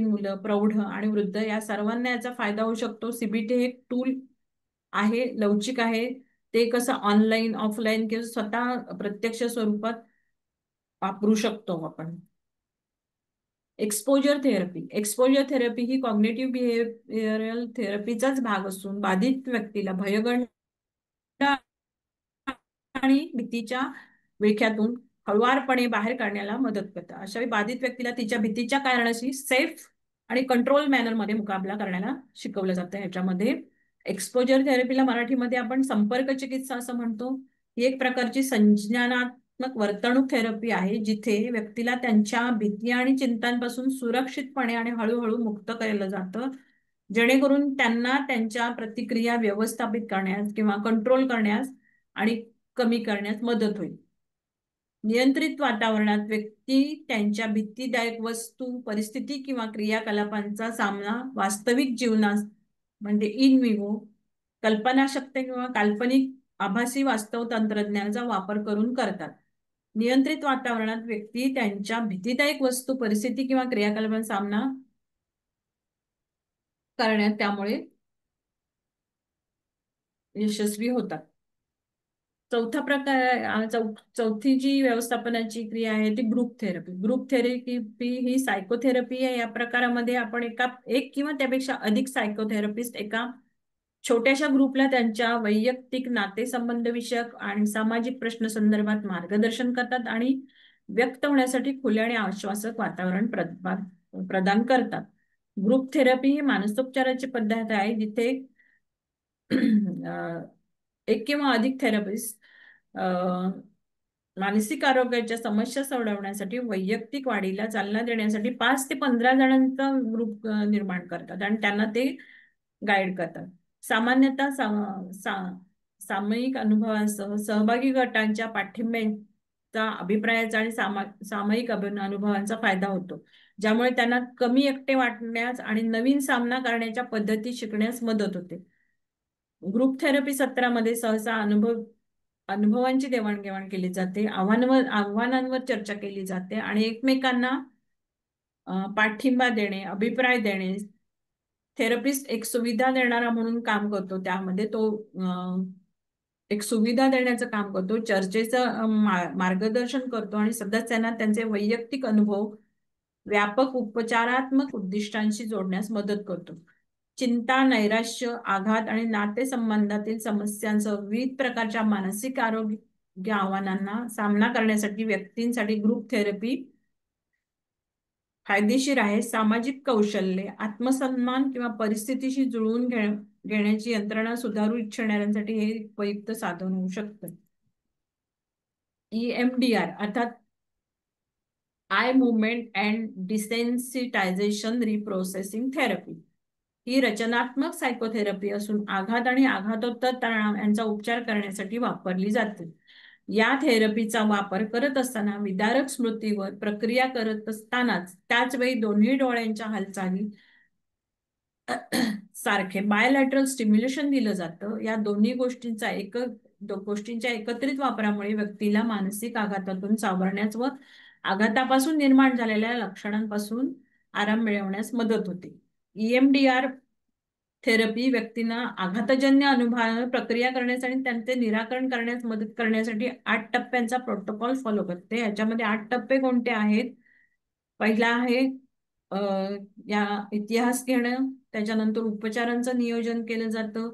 मुलं, प्रौढ आणि वृद्ध या सर्वांना याचा फायदा होऊ शकतो. CBT हे एक टूल आहे, लवचिक आहे. ते कसं ऑनलाईन, ऑफलाईन किंवा स्वतः प्रत्यक्ष स्वरूपात वापरू शकतो आपण. एक्सपोजर थेरपी ही कॉग्निटिव्ह बिहेवियरल थेरपीचाच भाग असून बाधित व्यक्तीला भयगंड आणि भीतीच्या विळख्यातून हळुवारपणे बाहेर काढण्याला मदत करतात. अशा वेळी बाधित व्यक्तीला तिच्या भीतीच्या कारणाशी सेफ आणि कंट्रोल मॅनर मध्ये मुकाबला करण्याला शिकवलं जातं. ह्याच्यामध्ये एक्सपोजर थेरपीला मराठीमध्ये आपण संपर्क चिकित्सा असं म्हणतो. ही एक प्रकारची संज्ञानात्मक वर्तणूक थेरपी आहे जिथे व्यक्तीला त्यांच्या भीती आणि चिंतांपासून सुरक्षितपणे आणि हळूहळू मुक्त केलं जातं, जेणेकरून त्यांना त्यांच्या प्रतिक्रिया व्यवस्थापित करण्यास किंवा कंट्रोल करण्यास आणि कमी करण्यास मदत होईल. नियंत्रित वातावरणात व्यक्ती त्यांच्या भीतीदायक वस्तू, परिस्थिती किंवा क्रियाकलापांचा सामना वास्तविक जीवनात म्हणजे इन विवो कल्पनाशक्ती किंवा काल्पनिक आभासी वास्तव तंत्रज्ञानाचा वापर करून करतात. नियंत्रित वातावरणात व्यक्ती त्यांच्या भीतीदायक वस्तू, परिस्थिती किंवा क्रियाकलापांचा सामना करण्यात त्यामुळे यशस्वी होतात. चौथा प्रकार चौथी जी व्यवस्थापनाची क्रिया आहे ती ग्रुप थेरपी. ग्रुप थेरपी ही सायकोथेरपी आहे. या प्रकारामध्ये आपण एक किंवा त्यापेक्षा अधिक सायकोथेरपिस्ट एका छोट्याशा ग्रुपला त्यांच्या वैयक्तिक नातेसंबंध विषयक आणि सामाजिक प्रश्न संदर्भात मार्गदर्शन करतात आणि व्यक्त होण्यासाठी खुले आणि आश्वासक वातावरण प्रदान करतात. ग्रुप थेरपी ही मानसोपचाराची पद्धत आहे जिथे एक किंवा अधिक थेरपिस्ट मानसिक आरोग्याच्या समस्या सोडवण्यासाठी वैयक्तिक वाढीला चालना देण्यासाठी 5 ते 15 जणांचा ग्रुप निर्माण करतात आणि त्यांना ते गाईड करतात. सामान्यतः सामायिक अनुभवांसह सहभागी गटांच्या पाठिंब्याचा, अभिप्रायाचा आणि सामायिक अनुभवांचा फायदा होतो, ज्यामुळे त्यांना कमी एकटे वाटण्यास आणि नवीन सामना करण्याच्या पद्धती शिकण्यास मदत होते. ग्रुप थेरपी सत्रामध्ये सहसा अनुभवांची देवाणघेवाण केली जाते, आव्हानांवर चर्चा केली जाते आणि एकमेकांना पाठिंबा देणे, अभिप्राय देणे. थेरपिस्ट एक सुविधा देणारा म्हणून काम करतो. त्यामध्ये तो एक सुविधा देण्याचं काम करतो, चर्चेचं मार्गदर्शन करतो आणि सदस्यांना त्यांचे वैयक्तिक अनुभव व्यापक उपचारात्मक उद्दिष्टांशी जोडण्यास मदत करतो. चिंता, नैराश्य, आघात आणि नातेसंबंधातील समस्यांसह विविध प्रकारच्या मानसिक आरोग्य आव्हानांना सामना करण्यासाठी व्यक्तींसाठी ग्रुप थेरपी फायदेशीर आहे. सामाजिक कौशल्य, आत्मसन्मान किंवा परिस्थितीशी जुळवून घेण्याची यंत्रणा सुधारू इच्छिणाऱ्यांसाठी हे उपयुक्त साधन होऊ शकतं. EMDR अर्थात eye movement and desensitisation reprocessing therapy ही रचनात्मक सायकोथेरपी असून आघात आणि आघातोत्तर तणाव यांचा उपचार करण्यासाठी वापरली जाते. या थेरपीचा वापर करत असताना विदारक स्मृतीवर प्रक्रिया करत असतानाच त्याच वेळी दोन्ही डोळ्यांच्या हालचाली सारखे बायलॅटरल स्टिम्युलेशन दिलं जातं. या दोन्ही गोष्टींच्या एकत्रित वापरामुळे व्यक्तीला मानसिक आघातातून सावरण्यास व आघातापासून निर्माण झालेल्या लक्षणांपासून आराम मिळवण्यास मदत होते. EMDR थेरपी व्यक्तींना आघातजन्य अनुभवांवर प्रक्रिया करण्यास आणि त्यांचे निराकरण करण्यास मदत करण्यासाठी 8 टप्प्यांचा प्रोटोकॉल फॉलो करते. याच्यामध्ये 8 टप्पे कोणते आहेत? पहिला आहे या इतिहास घेणं, त्याच्यानंतर उपचारांचं नियोजन केलं जातं,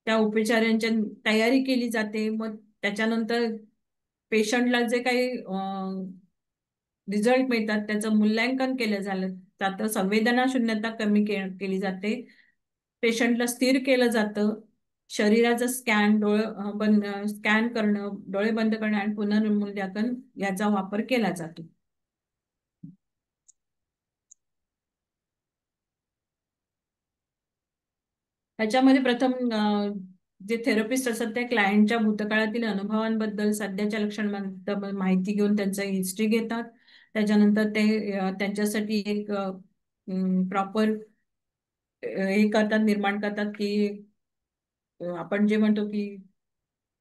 त्या उपचारांची तयारी केली जाते, मग त्याच्यानंतर पेशंटला जे काही रिझल्ट मिळतात त्याचं मूल्यांकन केलं जातं, संवेदना शून्यता कमी केली जाते, पेशंटला स्थिर केलं जातं, शरीराचं स्कॅन करणं, डोळे बंद करणं आणि पुनर्मूल्यांकन याचा वापर केला जातो. ह्याच्यामध्ये प्रथम जे थेरपिस्ट असतात ते क्लायंटच्या भूतकाळातील अनुभवांबद्दल, सध्याच्या लक्षणांबद्दल माहिती घेऊन त्यांचं हिस्ट्री घेतात. त्याच्यानंतर ते त्यांच्यासाठी एक प्रॉपर हे करतात, निर्माण करतात की आपण जे म्हणतो की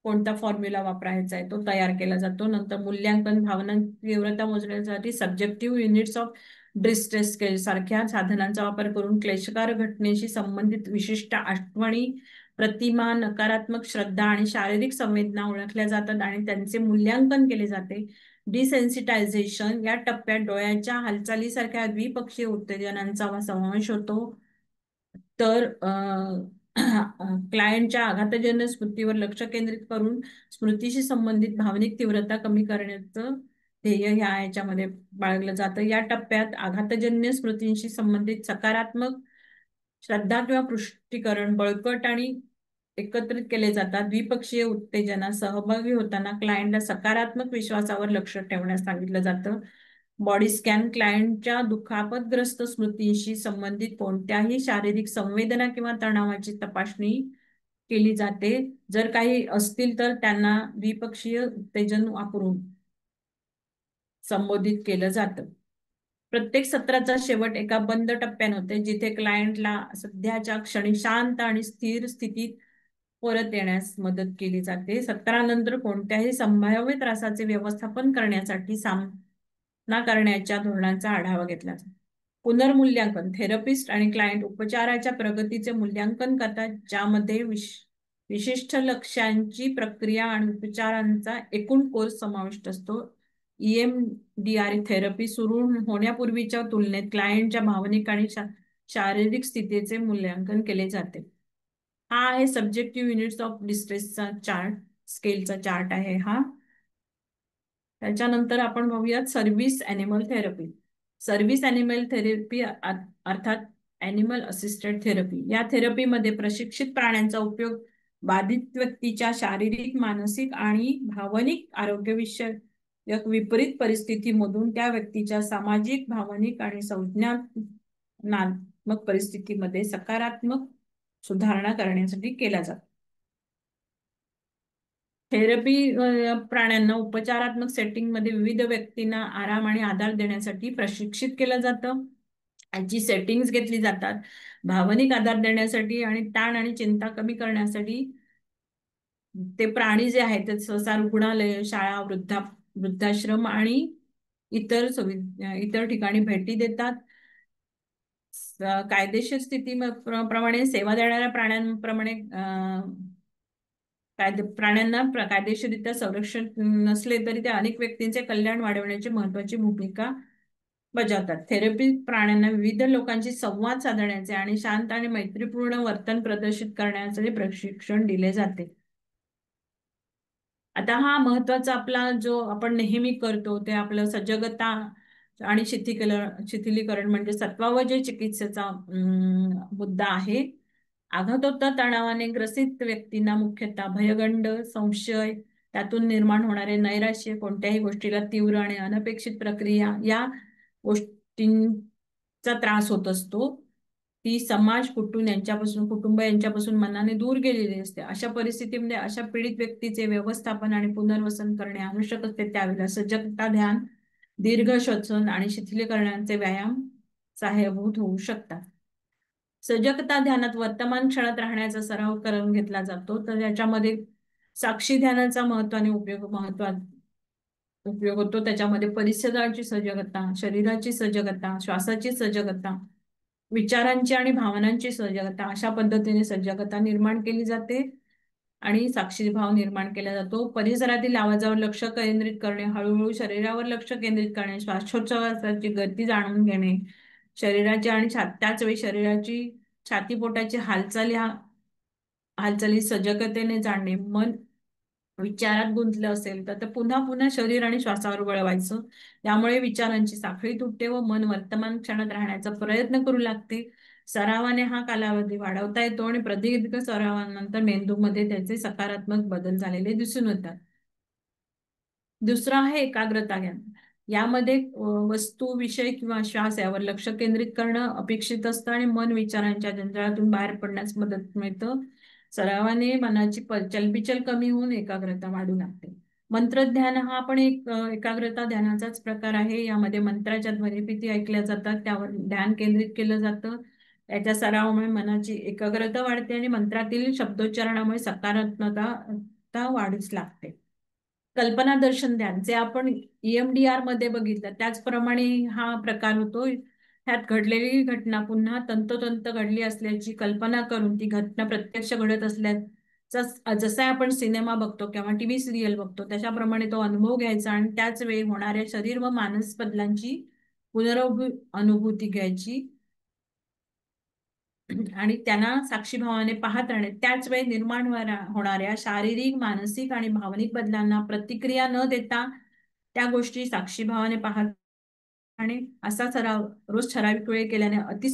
कोणता फॉर्म्युला वापरायचा आहे तो तयार केला जातो. नंतर मूल्यांकन, भावना तीव्रता मोजण्यासाठी subjective units of distress scale सारख्या साधनांचा वापर करून क्लेशकार घटनेशी संबंधित विशिष्ट आठवणी, प्रतिमा, नकारात्मक श्रद्धा आणि शारीरिक संवेदना ओळखल्या जातात आणि त्यांचे मूल्यांकन केले जाते. डिसेन्सिटायझेशन या टप्प्यात डोळ्याच्या हालचालीसारख्या द्विपक्षीय उत्तेजनांचा समावेश होतो. तर क्लायंटच्या आघातजन्य स्मृतीवर लक्ष केंद्रित करून स्मृतीशी संबंधित भावनिक तीव्रता कमी करण्याचं ध्येय ह्या याच्यामध्ये बाळगलं जातं. या टप्प्यात आघातजन्य स्मृतींशी संबंधित सकारात्मक श्रद्धा किंवा पुष्टीकरण बळकट आणि एकत्रित केले जातात. द्विपक्षीय उत्तेजना सहभागी होताना क्लायंटला सकारात्मक विश्वासावर लक्ष ठेवण्यास सांगितलं जातं. बॉडी स्कॅन क्लायंटच्या दुखापतग्रस्त स्मृतीशी संबंधित कोणत्याही शारीरिक संवेदना किंवा तणावाची तपासणी केली जाते. जर काही असतील तर त्यांना द्विपक्षीय उत्तेजन वापरून संबोधित केलं जातं. प्रत्येक सत्राचा शेवट एका बंद टप्प्याने होते जिथे क्लायंटला सध्याच्या क्षणी शांत आणि स्थिर स्थितीत परत येण्यास मदत केली जाते. सत्रानंतर कोणत्याही संभाव्य त्रासाचे व्यवस्थापन करण्यासाठी सामना करण्याच्या धोरणांचा आढावा घेतला जातो. पुनर्मूल्यांकन थेरपिस्ट आणि क्लायंट उपचाराच्या प्रगतीचे मूल्यांकन करतात, ज्यामध्ये विशिष्ट लक्ष्यांची प्रक्रिया आणि उपचारांचा एकूण कोर्स समाविष्ट असतो. EMDR थेरपी सुरू होण्यापूर्वीच्या तुलनेत क्लायंटच्या भावनिक आणि शारीरिक स्थितीचे मूल्यांकन केले जाते. हा आहे सब्जेक्टिव्ह युनिट्स ऑफ डिस्ट्रेसचा चार्ट, स्केलचा चार्ट आहे हा. त्याच्यानंतर आपण बघूयात service animal therapy. Service animal therapy अर्थात ॲनिमल असिस्टेड थेरपी. या थेरपीमध्ये प्रशिक्षित प्राण्यांचा उपयोग बाधित व्यक्तीच्या शारीरिक, मानसिक आणि भावनिक आरोग्यविषयक विपरीत परिस्थितीमधून त्या व्यक्तीच्या सामाजिक, भावनिक आणि संज्ञानात्मक परिस्थितीमध्ये सकारात्मक सुधारणा करण्यासाठी केला जातो. थेरपी प्राण्यांना उपचारात्मक सेटिंगमध्ये विविध व्यक्तींना आराम आणि आधार देण्यासाठी प्रशिक्षित केलं जातं. यांची सेटिंग्स घेतली जातात भावनिक आधार देण्यासाठी आणि ताण आणि चिंता कमी करण्यासाठी. ते प्राणी जे आहेत ते सहसा रुग्णालय, शाळा, वृद्धाश्रम आणि इतर ठिकाणी भेटी देतात. कायदेशीर स्थिती प्रमाणे सेवा देणाऱ्या प्राण्यांप्रमाणे प्राण्यांना कायदेशीररित्या संरक्षण नसले तरी ते अनेक व्यक्तींचे कल्याण वाढवण्याची महत्वाची भूमिका बजावतात. थेरपी प्राण्यांना विविध लोकांशी संवाद साधण्याचे आणि शांत आणि मैत्रीपूर्ण वर्तन प्रदर्शित करण्याचे प्रशिक्षण दिले जाते. आता हा महत्वाचा आपला जो आपण नेहमी करतो ते आपलं सजगता आणि शिथिलीकरण म्हणजे सत्वावजय चिकित्सेचा मुद्दा आहे. आघातोत्तर तणावाने ग्रसित व्यक्तींना मुख्यतः भयगंड, संशय, त्यातून निर्माण होणारे नैराश्य, कोणत्याही गोष्टीला तीव्र आणि अनपेक्षित प्रक्रिया या गोष्टींचा त्रास होत असतो. ती समाज, कुटुंब यांच्यापासून मनाने दूर गेलेली असते. अशा परिस्थितीमध्ये अशा पीडित व्यक्तीचे व्यवस्थापन आणि पुनर्वसन करणे आवश्यक असते. त्यावेळेला सजगता ध्यान, दीर्घ श्वसन आणि शिथिलीकरणाचे व्यायाम सहाय्यभूत होऊ शकतात. सजगता ध्यानात वर्तमान क्षणात राहण्याचा सराव करून घेतला जातो. तर याच्यामध्ये साक्षी ध्यानाचा उपयोग होतो. त्याच्यामध्ये परिसराची सजगता, शरीराची सजगता, श्वासाची सजगता, विचारांची आणि भावनांची सजगता, अशा पद्धतीने सजगता निर्माण केली जाते आणि साक्षीभाव निर्माण केला जातो. परिसरातील आवाजावर लक्ष केंद्रित करणे, हळूहळू शरीरावर लक्ष केंद्रित करणे, श्वासोच्छवासाची गती जाणून घेणे, शरीराची आणि त्याच वेळी शरीराची छातीपोटाची हालचाली सजगतेने जाणणे. मन विचारात गुंतलं असेल तर पुन्हा पुन्हा शरीर आणि श्वासावर वळवायचं. त्यामुळे विचारांची साखळी तुटते व मन वर्तमान क्षणात राहण्याचा प्रयत्न करू लागते. सरावाने हा कालावधी वाढवता येतो आणि प्रदीर्घ सरावानंतर मेंदूमध्ये त्याचे सकारात्मक बदल झालेले दिसून येतात. दुसरा आहे एकाग्रता ज्ञान. यामध्ये वस्तू, विषय किंवा श्वास यावर लक्ष केंद्रित करणं अपेक्षित असतं आणि मन विचारांच्या जंजाळातून बाहेर पडण्यास मदत मिळतं. सरावाने मनाची चलबिचल कमी होऊन एकाग्रता वाढू लागते. मंत्रध्यान हा पण एक एकाग्रता ध्यानाचाच प्रकार आहे. यामध्ये मंत्राच्या ध्वनिफिती ऐकल्या जातात, त्यावर ध्यान केंद्रित केलं जातं. याच्या सरावामुळे मनाची एकाग्रता वाढते आणि मंत्रातील शब्दोच्चारणामुळे सकारात्मकता वाढूच लागते. कल्पना दर्शन ध्यान जे आपण EMDR मध्ये बघितलं त्याचप्रमाणे हा प्रकार होतो. ह्यात घडलेली घटना पुन्हा तंतोतंत घडली असल्याची कल्पना करून ती घटना प्रत्यक्ष घडत असल्याचा, जसा आपण सिनेमा बघतो किंवा टीव्ही सिरियल बघतो त्याच्याप्रमाणे तो अनुभव घ्यायचा आणि त्याच वेळी होणाऱ्या शरीर व मानस बदलांची अनुभूती घ्यायची आणि त्यांना साक्षीभावाने पाहत राहणे. त्याच वेळी निर्माण होणाऱ्या शारीरिक, मानसिक आणि भावनिक बदलांना प्रतिक्रिया न देता त्या गोष्टी साक्षीभावाने पाहत आणि असा सराव रोज ठराविक वेळ केल्याने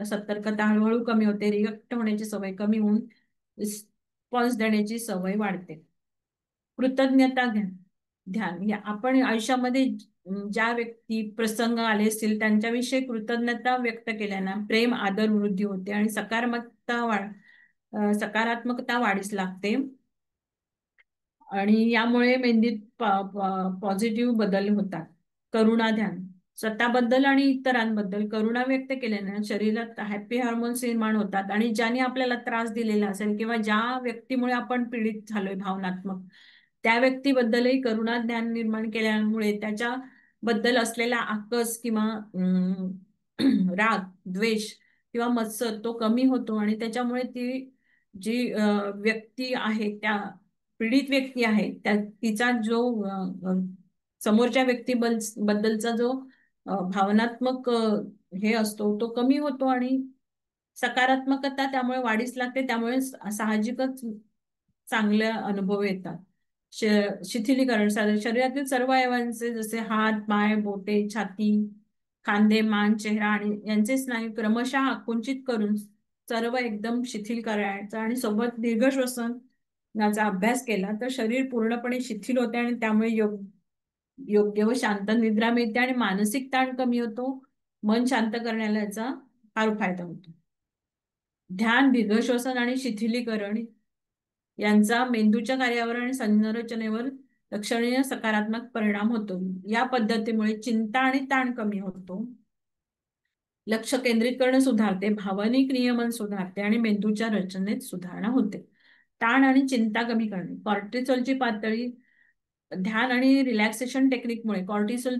सतर्कता हळूहळू कमी होते, रिएक्ट होण्याची सवय कमी होऊन रिस्पॉन्स देण्याची सवय वाढते. कृतज्ञता ध्यान या आपण आयुष्यामध्ये ज्या व्यक्ती प्रसंग आले असतील त्यांच्याविषयी कृतज्ञता व्यक्त केल्यानं प्रेम, आदर वृद्धी होते आणि सकारात्मकता वाढीस लागते आणि यामुळे मेंदूत पॉझिटिव्ह बदल होतात. करुणा ध्यान स्वतःबद्दल आणि इतरांबद्दल करुणा व्यक्त केल्याने शरीरात हॅपी हार्मोन्स निर्माण होतात आणि ज्याने आपल्याला त्रास दिलेला असेल किंवा ज्या व्यक्तीमुळे आपण पीडित झालोय भावनात्मक, त्या व्यक्तीबद्दलही करुणा ज्ञान निर्माण केल्यामुळे त्याच्या बद्दल असलेला आकस किंवा राग, द्वेष किंवा मत्सर तो कमी होतो आणि त्याच्यामुळे ती जी व्यक्ती आहे, त्या पीडित व्यक्ती आहे, त्या तिचा जो समोरच्या बद्दलचा जो भावनात्मक हे असतो तो कमी होतो, आणि सकारात्मकता त्यामुळे वाढीस लागते. त्यामुळे साहजिकच चांगले अनुभव येतात. शिथिलीकरण, शरीरातील सर्व अवयवांचे जसे हात, पाय, बोटे, छाती, खांदे, मान, चेहरा आणि यांचे स्नायू क्रमशः आकुंचित करून सर्व एकदम शिथिल करायचं, आणि सोबत दीर्घ श्वसनाचा अभ्यास केला तर शरीर पूर्णपणे शिथिल होते, आणि त्यामुळे योग्य व शांत निद्रा मिळते, आणि मानसिक ताण कमी होतो. मन शांत करण्याला याचा फार फायदा होतो. ध्यान, दीर्घ श्वसन आणि शिथिलीकरण यांचा मेंदूच्या कार्यावर आणि संरचनेवर लक्षणीय सकारात्मक परिणाम होतो. या पद्धतीमुळे चिंता आणि ताण कमी होतो, लक्ष केंद्रित करणे सुधारते, भावनिक नियमन सुधारते, आणि मेंदूच्या रचनेत सुधारणा होते. ताण आणि चिंता कमी करणे, कॉर्टिसोलची पातळी, ध्यान आणि रिलॅक्सेशन टेक्निकमुळे कॉर्टिसोल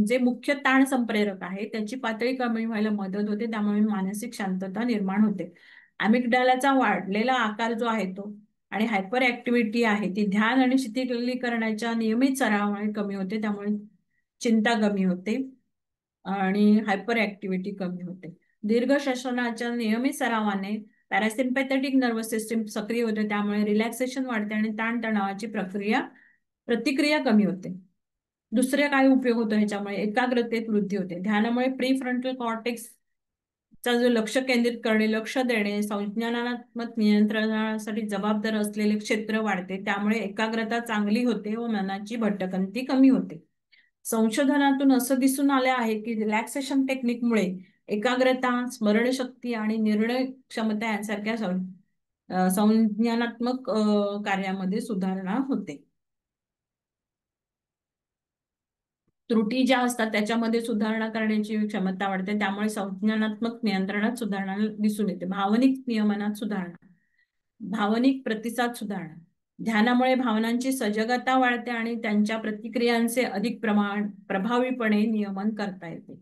जे मुख्य ताण संप्रेरक आहे त्याची पातळी कमी व्हायला मदत होते. त्यामुळे मानसिक शांतता निर्माण होते. अमिगडालाचा वाढलेला आकार जो आहे तो आणि हायपर ऍक्टिव्हिटी आहे ती ध्यान आणि शीतलीकरणाच्या नियमित सरावामुळे कमी होते. त्यामुळे चिंता कमी होते आणि हायपर ऍक्टिव्हिटी कमी होते. दीर्घ श्वसनाच्या नियमित सरावाने पॅरासिम्पॅथेटिक नर्वस सिस्टीम सक्रिय होते. त्यामुळे रिलॅक्सेशन वाढते आणि ताणतणावाची प्रतिक्रिया कमी होते. दुसरे काय उपयोग होतो ह्याच्यामुळे? एकाग्रतेत वृद्धी होते. ध्यानामुळे प्री फ्रंटल कॉर्टेक्स चा जो लक्ष केंद्रित करणे, लक्ष देणे, संज्ञानात्मक नियंत्रणासाठी जबाबदार असलेले क्षेत्र वाढते. त्यामुळे एकाग्रता चांगली होते व मनाची भटकंती कमी होते. संशोधनातून असं दिसून आले आहे की रिलॅक्सेशन टेक्निकमुळे एकाग्रता, स्मरणशक्ती आणि निर्णय क्षमता यांसारख्या संज्ञानात्मक कार्यामध्ये सुधारणा होते. त्रुटी ज्या असतात त्याच्यामध्ये सुधारणा करण्याची क्षमता वाढते. त्यामुळे संज्ञानात्मक नियंत्रणात सुधारणा दिसून येते. भावनिक नियमनात सुधारणा, भावनिक प्रतिसाद सुधारणा, ध्यानामुळे भावनांची सजगता वाढते आणि त्यांच्या प्रतिक्रियांचे अधिक प्रभावीपणे नियमन करता येते.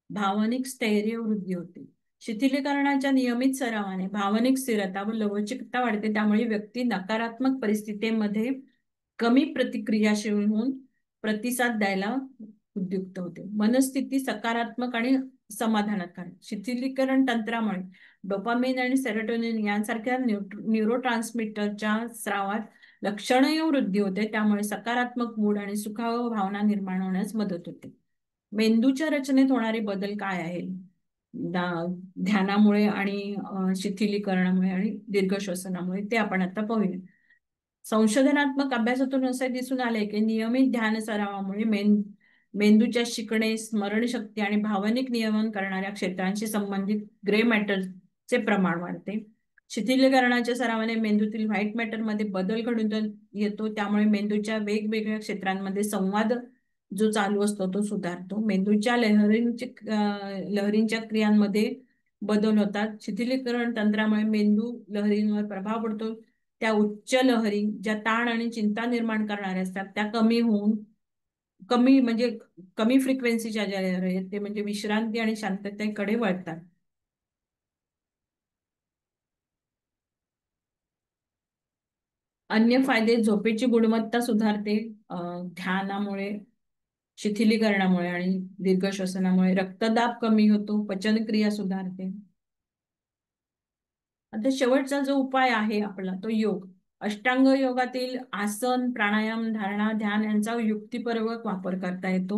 भावनिक स्थैर्य वृद्धी होते. शिथिलीकरणाच्या नियमित सरावाने भावनिक स्थिरता व लवचिकता वाढते. त्यामुळे व्यक्ती नकारात्मक परिस्थितीमध्ये कमी प्रतिक्रियाशील होऊन प्रतिसाद द्यायला उद्युक्त होते. मनस्थिती सकारात्मक आणि समाधानकारक. शिथिलीकरण तंत्रामुळे डोपामिन आणि सेरोटोनिन यांसारख्या न्यूरोट्रान्समीटरच्या स्रावात लक्षणीय वृद्धी होते. त्यामुळे सकारात्मक मूड आणि सुखावह भावना निर्माण होण्यास मदत होते. मेंदूच्या रचनेत होणारे बदल काय आहेत? ध्यानामुळे आणि शिथिलीकरणामुळे आणि दीर्घ श्वसनामुळे ते आपण आता पाहूया. संशोधनात्मक अभ्यासातून असे दिसून आले की नियमित ध्यान सरावामुळे मेंदूच्या शिकणे, स्मरणशक्ती आणि भावनिक नियमन करणाऱ्या क्षेत्रांशी संबंधित ग्रे मॅटरचे प्रमाण वाढते. शिथिलीकरणाच्या सरावाने मेंदूतील व्हाईट मॅटर मध्ये बदल घडून येतो. त्यामुळे मेंदूच्या वेगवेगळ्या क्षेत्रांमध्ये संवाद जो चालू असतो तो सुधारतो. मेंदूच्या लहरींच्या क्रियांमध्ये बदल होतात. शिथिलीकरण तंत्रामुळे मेंदू लहरींवर प्रभाव पडतो. त्या उच्च लहरी ज्या ताण आणि चिंता निर्माण करणाऱ्या असतात त्या कमी होऊन म्हणजे कमी फ्रिक्वेन्सीच्या ज्या लहरी आहेत ते म्हणजे विश्रांती आणि शांततेकडे वळतात. अन्य फायदे: झोपेची गुणवत्ता सुधारते ध्यानामुळे, शिथिलीकरणामुळे आणि दीर्घ श्वसनामुळे. रक्तदाब कमी होतो, पचनक्रिया सुधारते. आता शेवटचा जो उपाय आहे आपला तो योग. अष्टांग योगातील आसन, प्राणायाम, धारणा, ध्यान यांचा युक्तिपूर्वक वापर करता येतो.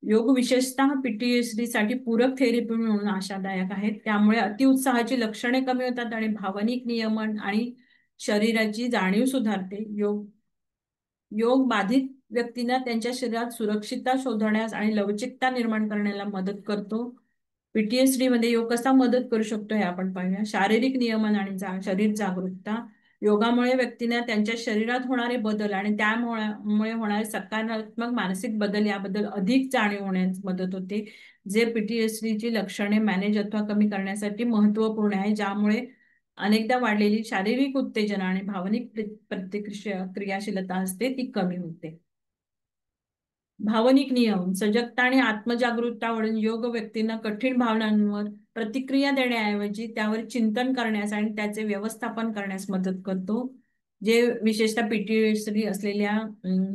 योग विशेषतः पीटीएसडी साठी पूरक थेरपी म्हणून आशादायक आहेत. त्यामुळे अतिउत्साहाची लक्षणे कमी होतात आणि भावनिक नियमन आणि शरीराची जाणीव सुधारते. योग बाधित व्यक्तींना त्यांच्या शरीरात सुरक्षितता शोधण्यास आणि लवचिकता निर्माण करण्याला मदत करतो. पीटीएसडी मध्ये योग कसा मदत करू शकतो हे आपण पाहूया. शारीरिक नियमन आणि शरीर जागरूकता. योगामुळे व्यक्तींना त्यांच्या शरीरात होणारे बदल आणि त्यामुळे होणारे सकारात्मक मानसिक बदल याबद्दल अधिक जाणीव होण्यास मदत होते, जे पीटीएसडीची लक्षणे मॅनेज अथवा कमी करण्यासाठी महत्वपूर्ण आहे. ज्यामुळे अनेकदा वाढलेली शारीरिक उत्तेजना आणि भावनिक क्रियाशीलता असते ती कमी होते. भावनिक नियम, सजगता आणि आत्मजागृततावरून योग व्यक्तींना कठीण भावनांवर प्रतिक्रिया देण्याऐवजी त्यावर चिंतन करण्यास आणि त्याचे व्यवस्थापन करण्यास मदत करतो, जे विशेषतः पीटीएसडी असलेल्या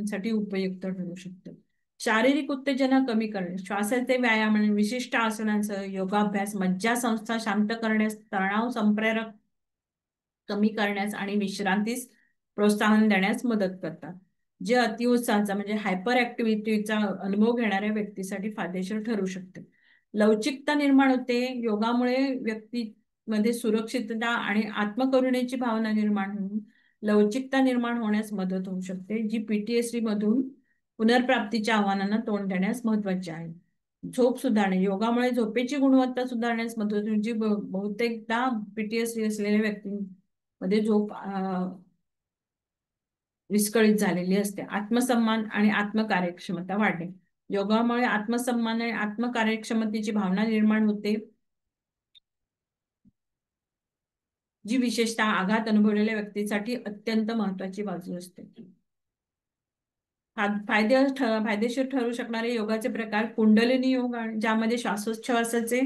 साठी उपयुक्त ठरू शकतं. शारीरिक उत्तेजना कमी करणे, श्वासाचे व्यायाम आणि विशिष्ट आसनांसह योगाभ्यास मज्जासंस्था शांत करण्यास, तणाव संप्रेरक कमी करण्यास आणि विश्रांतीस प्रोत्साहन देण्यास मदत करतात, जे अतिउत्साहाचा म्हणजे हायपर ऍक्टिव्हिटीचा अनुभव घेणाऱ्या व्यक्तीसाठी फायदेशीर ठरू शकते. लवचिकता निर्माण होते. योगामुळे व्यक्तीमध्ये सुरक्षितता आणि आत्मकरुणेची भावना निर्माण होऊन लवचिकता निर्माण होण्यास मदत होऊ शकते, जी पीटीएसडी मधून पुनर्प्राप्तीच्या आव्हानांना तोंड देण्यास महत्वाची आहे. झोप सुधारणे, योगामुळे झोपेची गुणवत्ता सुधारण्यास मदत होते, जी बहुतेकदा पीटीएसडी असलेल्या व्यक्तींमध्ये झोप विस्कळीत झालेली असते. आत्मसन्मान आणि आत्मकार्यक्षमता वाढणे, योगामुळे आत्मसन्मान आणि आत्मकार्यक्षमतेची भावना निर्माण होते, जी विशेषतः आघात अनुभवलेल्या व्यक्तीसाठी अत्यंत महत्वाची बाजू असते. फायदेशीर ठरू शकणारे योगाचे प्रकार: कुंडलिनी योग, ज्यामध्ये श्वासोच्छवासाचे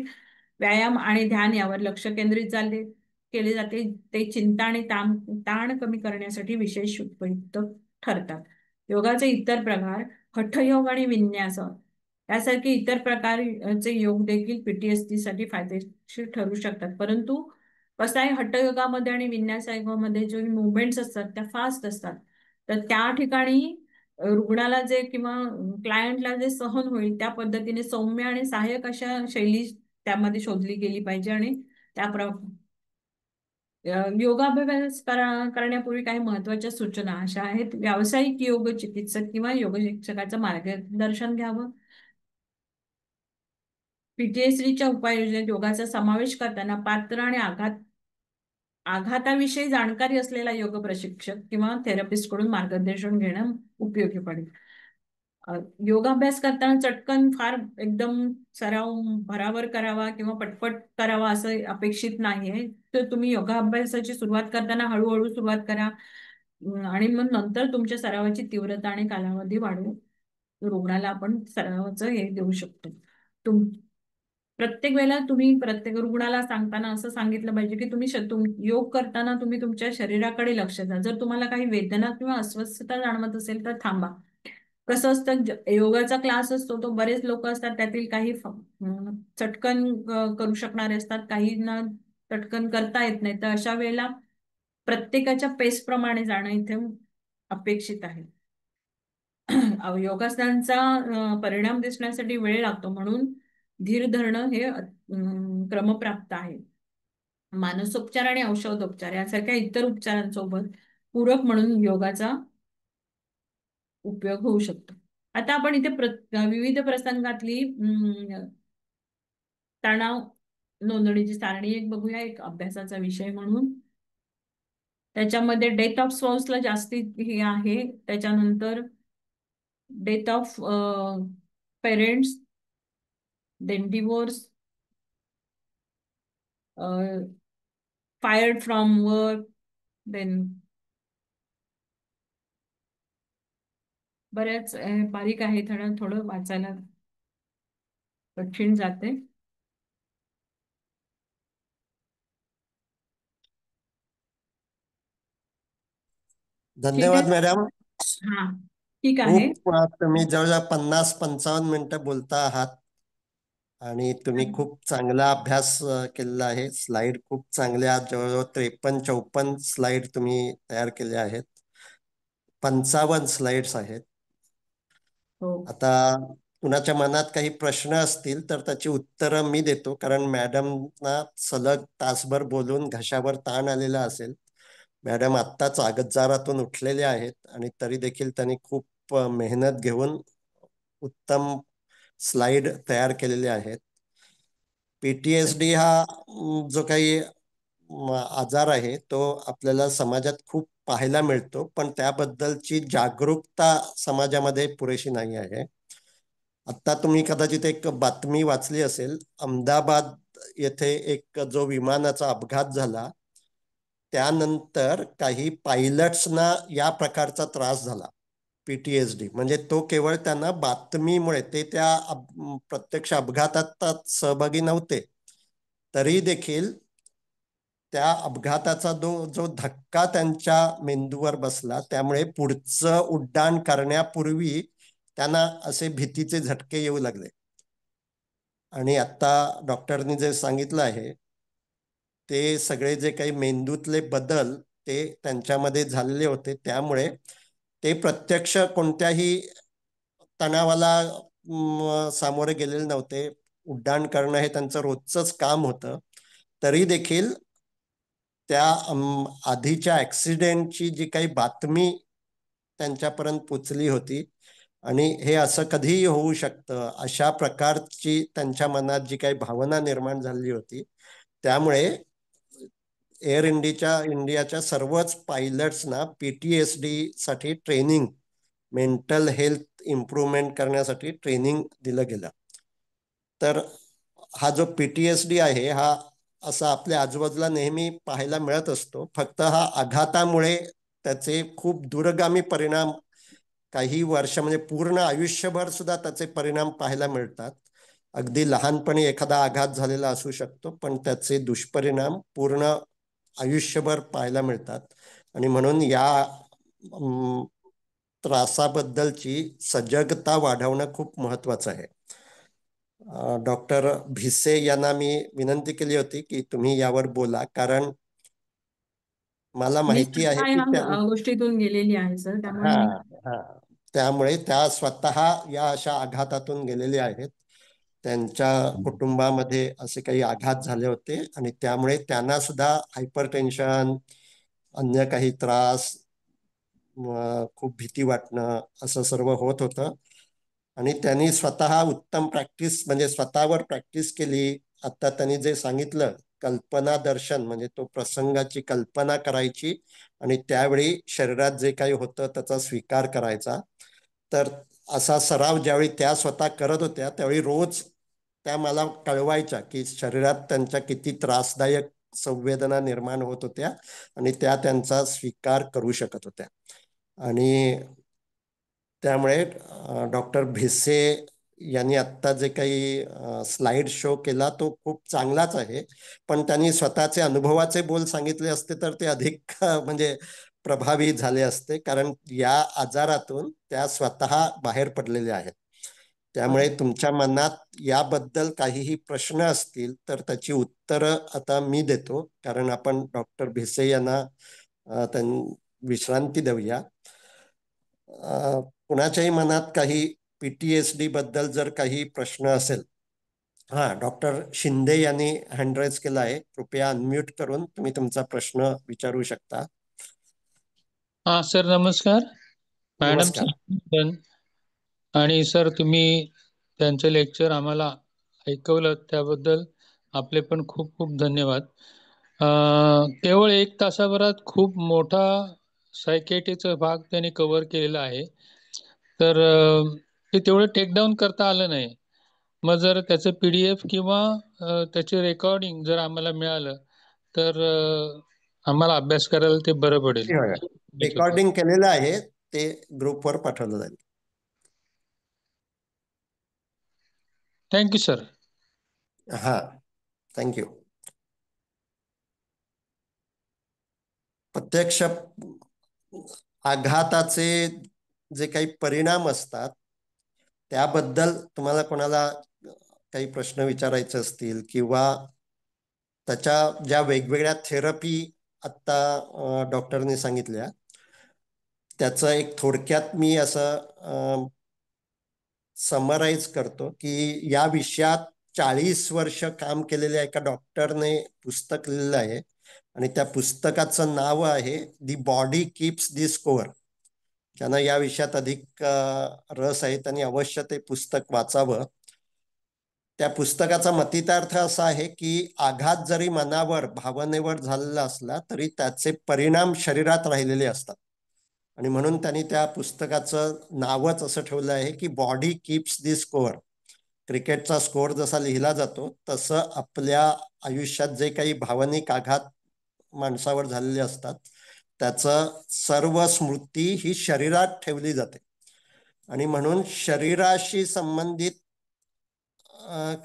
व्यायाम आणि ध्यान यावर लक्ष केंद्रित केले जाते. ते चिंता आणि ताण कमी करण्यासाठी विशेष उपयुक्त ठरतात. योगाचे इतर प्रकार: हठयोग आणि विन्यास यासारखे इतर प्रकारचे योग देखील पीटीएसडी साठी फायदेशीर ठरू शकतात. परंतु कसं आहे, हठयोगामध्ये आणि विन्यास योगामध्ये जे मुवमेंट्स असतात त्या फास्ट असतात. तर त्या ठिकाणी रुग्णाला जे किंवा क्लायंटला जे सहन होईल त्या पद्धतीने सौम्य आणि सहाय्यक अशा शैली त्यामध्ये शोधली गेली पाहिजे. आणि त्या योगाभ्यास करण्यापूर्वी काही महत्वाच्या सूचना अशा आहेत: व्यावसायिक योग चिकित्सक किंवा योग शिक्षकाचं मार्गदर्शन घ्यावं. पीटीएसडीच्या उपाययोजनेत योगाचा समावेश करताना पात्र आणि आघाताविषयी जाणकारी असलेला योग प्रशिक्षक किंवा थेरपिस्ट कडून मार्गदर्शन घेणं उपयोगी पडेल. योगाभ्यास करताना चटकन फार एकदम सराव भरावर करावा किंवा पटपट करावा असं अपेक्षित नाहीये. तर तुम्ही योगाभ्यासाची सुरुवात करताना हळूहळू सुरुवात करा आणि मग नंतर तुमच्या सरावाची तीव्रता आणि कालावधी वाढवू रुग्णाला आपण सरावाचं हे देऊ शकतो. प्रत्येक वेळेला तुम्ही प्रत्येक रुग्णाला सांगताना असं सांगितलं पाहिजे की योग करताना तुम्ही तुमच्या शरीराकडे लक्ष द्या. जर तुम्हाला काही वेदना किंवा अस्वस्थता जाणवत असेल तर थांबा. कसं असतं, योगाचा क्लास असतो तो बरेच लोक असतात, त्यातील काही चटकन करू शकणारे असतात, काहींना चटकन करता येत नाही. तर अशा वेळेला प्रत्येकाच्या पेस प्रमाणे जाणं इथे अपेक्षित आहे. योगासनांचा परिणाम दिसण्यासाठी वेळ लागतो, म्हणून धीर धरणं हे क्रमप्राप्त आहे. मानसोपचार आणि औषधोपचार यासारख्या इतर उपचारांसोबत पूरक म्हणून योगाचा उपयोग होऊ शकतो. आता आपण इथे विविध प्रसंगातली तणाव नोंदणीची सारणी एक बघूया, एक अभ्यासाचा विषय म्हणून. त्याच्यामध्ये डेथ ऑफ स्पाउसला जास्ती हे आहे. त्याच्यानंतर death of parents, then divorce, fired from work, then बऱ्याच बारीक आहे, थोडं थोडं वाचायला कठीण जाते. ठीक आहे. धन्यवाद मॅडम. हा, ठीक आहे. खूप तुम्ही जवळजवळ 50-55 मिनिटं बोलता आहात आणि तुम्ही खूप चांगला अभ्यास केलेला आहे. स्लाइड खूप चांगल्या, जवळजवळ 53-54 स्लाइड तुम्ही तयार केल्या आहेत. 55 स्लाइड्स आहेत. हो. आता कुणाच्या मनात काही प्रश्न असतील तर त्याची उत्तरं मी देतो, कारण मॅडमना सलग तासभर बोलून घशावर ताण आलेला असेल. मॅडम आत्ताच आगतजारातून उठलेले आहेत आणि तरी देखील त्यांनी खूप मेहनत घेऊन उत्तम स्लाइड तयार केलेले आहेत. पीटीएसडी हा जो काही आजार आहे तो आपल्याला समाजात खूप पाहायला मिळतो, पण त्याबद्दलची जागरूकता समाजामध्ये पुरेशी नाही आहे. आता तुम्ही कदाचित एक बातमी वाचली असेल, अहमदाबाद येथे एक जो विमानाचा अपघात झाला त्यानंतर काही पायलट्सना या प्रकारचा त्रास झाला. PTSD म्हणजे तो केवळ त्यांना बातमीमुळे, ते त्या प्रत्यक्ष अपघातात सहभागी नव्हते, तरी देखील त्या अपघाताचा जो धक्का त्यांच्या मेंदूवर बसला, त्यामुळे पुढचं उड्डाण करण्यापूर्वी त्यांना असे भीतीचे झटके येऊ लागले. आणि आता डॉक्टरनी जे सांगितलं आहे, ते सगळे जे काही मेंदूतले बदल ते त्यांच्यामध्ये झालेले होते, त्यामुळे ते प्रत्यक्ष कोणत्याही तणावाला सामोरे गेलेले नव्हते. उड्डाण करणं हे त्यांचं रोजचंच काम होतं. तरी देखील त्या आधीच्या ऍक्सिडेंटची जी काही बातमी त्यांच्यापर्यंत पोचली होती, आणि हे असं कधीही होऊ शकतं अशा प्रकारची त्यांच्या मनात जी काही भावना निर्माण झाली होती, त्यामुळे एअर इंडियाच्या सर्वच पायलट्सना PTSD साठी ट्रेनिंग, मेंटल हेल्थ इम्प्रूव्हमेंट करण्यासाठी ट्रेनिंग दिलं गेलं. तर हा जो PTSD आहे, हा असा आपल्या आजूबाजूला नेहमी पाहायला मिळत असतो. फक्त हा आघातामुळे त्याचे खूप दूरगामी परिणाम, काही वर्ष म्हणजे पूर्ण आयुष्यभर सुद्धा त्याचे परिणाम पाहायला मिळतात. अगदी लहानपणी एखादा आघात झालेला असू शकतो, पण त्याचे दुष्परिणाम पूर्ण आयुष्यभर पाहायला मिळतात. आणि म्हणून या त्रासाबद्दलची सजगता वाढवणं खूप महत्वाचं आहे. डॉक्टर भिसे यांना मी विनंती केली होती की तुम्ही यावर बोला, कारण मला मी माहिती आहे स्वतः की या गोष्टीतून गेलेली आहे सर, त्यामुळे हा मी हा त्यामुळे त्या स्वतः या अशा आघातातून गेलेल्या आहेत. त्यांच्या कुटुंबामध्ये असे काही आघात झाले होते, आणि त्यामुळे त्यांना सुद्धा हायपरटेन्शन, अन्य काही त्रास, खूप भीती वाटणं, असं सर्व होत होतं. आणि त्यांनी स्वतः उत्तम प्रॅक्टिस म्हणजे स्वतःवर प्रॅक्टिस केली. आता त्यांनी जे सांगितलं, कल्पना दर्शन म्हणजे तो प्रसंगाची कल्पना करायची आणि त्यावेळी शरीरात जे काही होतं त्याचा स्वीकार करायचा. तर असा सराव ज्यावेळी त्या स्वतः करत होत्या, त्यावेळी रोज त्या मला कळवायच्या की शरीरात त्यांच्या किती त्रासदायक संवेदना निर्माण होत होत्या, आणि त्या त्यांचा स्वीकार करू शकत होत्या. आणि त्यामुळे डॉक्टर भिसे यांनी आत्ता जे काही स्लाइड शो केला तो खूप चांगलाच आहे, पण त्यांनी स्वतःचे अनुभवाचे बोल सांगितले असते तर ते अधिक म्हणजे प्रभावी झाले असते, कारण या आजारातून त्या स्वतः बाहेर पडलेल्या आहेत. त्यामुळे बरोबर. तुमच्या मनात याबद्दल काहीही प्रश्न असतील तर त्याची उत्तरं आता मी देतो, कारण आपण डॉक्टर भिसे यांना विश्रांती देऊया. कुणाच्याही मनात काही PTSD बद्दल जर काही प्रश्न असेल. हा, डॉक्टर शिंदे यांनी हँड रेज केला आहे, कृपया अनम्यूट करून तुम्ही तुमचा प्रश्न विचारू शकता. हा सर, नमस्कार मॅडम. नमस्कार. आणि सर, तुम्ही त्यांचं लेक्चर आम्हाला ऐकवलं त्याबद्दल आपले पण खूप खूप धन्यवाद. केवळ 1 तासाभरात खूप मोठा सायकेट्रीचा भाग त्यांनी कव्हर केलेला आहे. तर ते तेवढं टेकडाऊन करता आलं नाही. मग जर त्याचं PDF किंवा त्याचे रेकॉर्डिंग जर आम्हाला मिळालं तर आम्हाला अभ्यास करायला ते बरं पडेल. रेकॉर्डिंग केलेलं आहे, ते ग्रुपवर पाठवलं जाईल. Thank you sir. हा, थँक्यू. प्रत्यक्ष आघाताचे जे काही परिणाम असतात, त्याबद्दल तुम्हाला कोणाला काही प्रश्न विचारायचे असतील, किंवा त्याच्या ज्या वेगवेगळ्या थेरपी आत्ता डॉक्टरने सांगितल्या, त्याचं एक थोडक्यात मी असं समराईज करतो की या विषयात 40 वर्ष काम केलेल्या एका डॉक्टरने पुस्तक लिहिलं आहे, आणि त्या पुस्तकाचं नाव आहे the body keeps the score. ज्यांना या विषयात अधिक रस आहे त्यांनी अवश्य ते पुस्तक वाचावं. त्या पुस्तकाचा मतितार्थ असा आहे की आघात जरी मनावर, भावनेवर झालेला असला तरी त्याचे परिणाम शरीरात राहिलेले असतात. आणि म्हणून त्यांनी त्या पुस्तकाचं नावच असं ठेवलं आहे की बॉडी कीप्स दी स्कोअर. क्रिकेटचा स्कोअर जसा लिहिला जातो तसं आपल्या आयुष्यात जे काही भावनिक आघात माणसावर झालेले असतात, त्याचं सर्व स्मृती ही शरीरात ठेवली जाते. आणि म्हणून शरीराशी संबंधित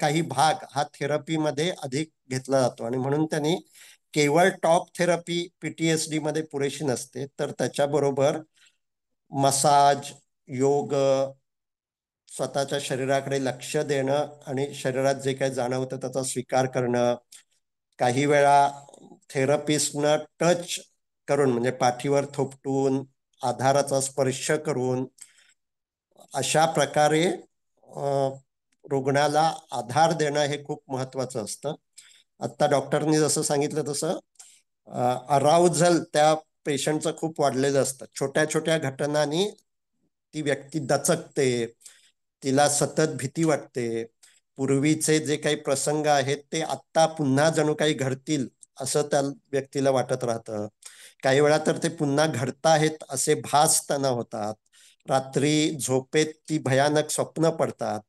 काही भाग हा थेरपीमध्ये अधिक घेतला जातो आणि म्हणून त्यांनी केवळ टॉक थेरपी पीटीएसडी मध्ये पुरेशी नसते, तर त्याच्याबरोबर मसाज, योग, स्वतःच्या शरीराकडे लक्ष देणं आणि शरीरात जे काही जाणवतं त्याचा स्वीकार करणं, काही वेळा थेरपिस्टनं टच करून म्हणजे पाठीवर थोपटून आधाराचा स्पर्श करून अशा प्रकारे रुग्णाला आधार देणं हे खूप महत्वाचं असतं. आता डॉक्टरनी जसं सांगितलं तसं अराउझल त्या पेशंटचं खूप वाढलेलं असतं. छोट्या छोट्या घटनांनी ती व्यक्ती दचकते, तिला सतत भीती वाटते. पूर्वीचे जे काही प्रसंग आहेत ते आत्ता पुन्हा जणू काही घडतील असं त्या व्यक्तीला वाटत राहतं. काही वेळा तर ते पुन्हा घडताहेत असे भास त्यांना होतात. रात्री झोपेत ती भयानक स्वप्न पडतात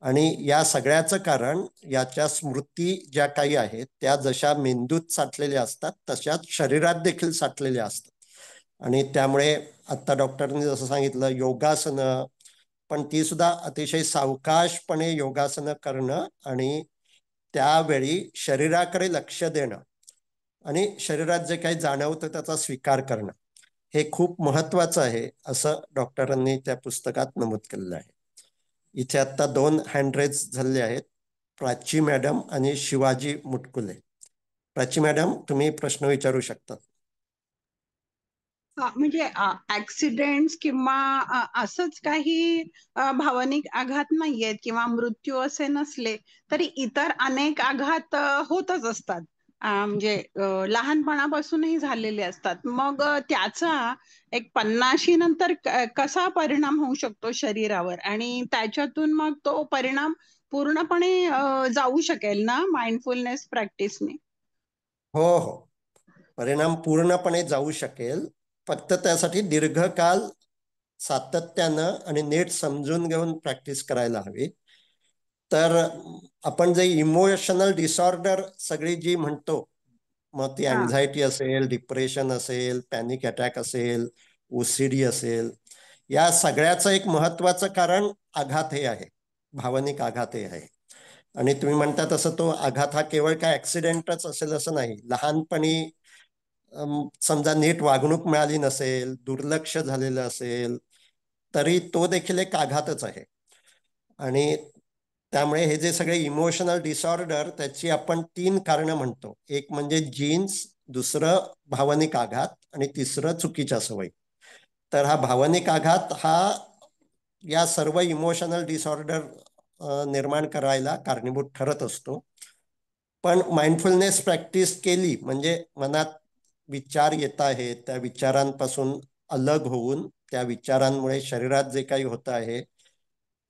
आणि या सगळ्याचं कारण याच्या स्मृती ज्या काही आहेत त्या जशा मेंदूत साठलेल्या असतात तशाच शरीरात देखील साठलेल्या असतात. आणि त्यामुळे आता डॉक्टरनी जसं सांगितलं योगासनं, पण ती सुद्धा अतिशय सावकाशपणे योगासनं करणं आणि त्यावेळी शरीराकडे लक्ष देणं आणि शरीरात जे काही जाणवतं त्याचा स्वीकार करणं हे खूप महत्वाचं आहे असं डॉक्टरांनी त्या पुस्तकात नमूद केलेलं आहे. इथे आता 2 हँड रेज झालेले आहेत, प्राची मॅडम आणि शिवाजी मुटकुले. प्राची मॅडम, तुम्ही प्रश्न विचारू शकता. म्हणजे ऍक्सिडेंट किंवा असंच काही भावनिक आघात नाहीयेत किंवा मृत्यू असे नसले तरी इतर अनेक आघात होतच असतात. म्हणजे लहानपणापासूनही झालेले असतात. मग त्याचा एक 50 नंतर कसा परिणाम होऊ शकतो शरीरावर आणि त्याच्यातून मग तो परिणाम पूर्णपणे जाऊ शकेल ना माइंडफुलनेस प्रॅक्टिसने? हो हो, परिणाम पूर्णपणे जाऊ शकेल. फक्त त्यासाठी दीर्घकाल सातत्यानं आणि नीट समजून घेऊन प्रॅक्टिस करायला हवी. तर आपण जे इमोशनल डिसऑर्डर सगळी जी म्हणतो, मग ती हा. अँझायटी असेल, डिप्रेशन असेल, पॅनिक अटॅक असेल, ओसीडी असेल, या सगळ्याचं एक महत्वाचं कारण आघात हे आहे, भावनिक आघात हे आहे. आणि तुम्ही म्हणता तसं तो आघात हा केवळ काय ऍक्सिडेंटच असेल असं नाही. लहानपणी समजा नीट वागणूक मिळाली नसेल, दुर्लक्ष झालेलं असेल, तरी तो देखील एक आघातच आहे. आणि त्यामुळे हे जे सगळे इमोशनल डिसऑर्डर त्याची आपण 3 कारणं म्हणतो. एक म्हणजे जीन्स, दुसरं भावनिक आघात आणि तिसरं चुकीच्या सवयी. तर हा भावनिक आघात हा या सर्व इमोशनल डिसऑर्डर निर्माण करायला कारणीभूत ठरत असतो. पण माइंडफुलनेस प्रॅक्टिस केली म्हणजे मनात विचार येत आहेत, त्या विचारांपासून अलग होऊन त्या विचारांमुळे शरीरात जे काही होत आहे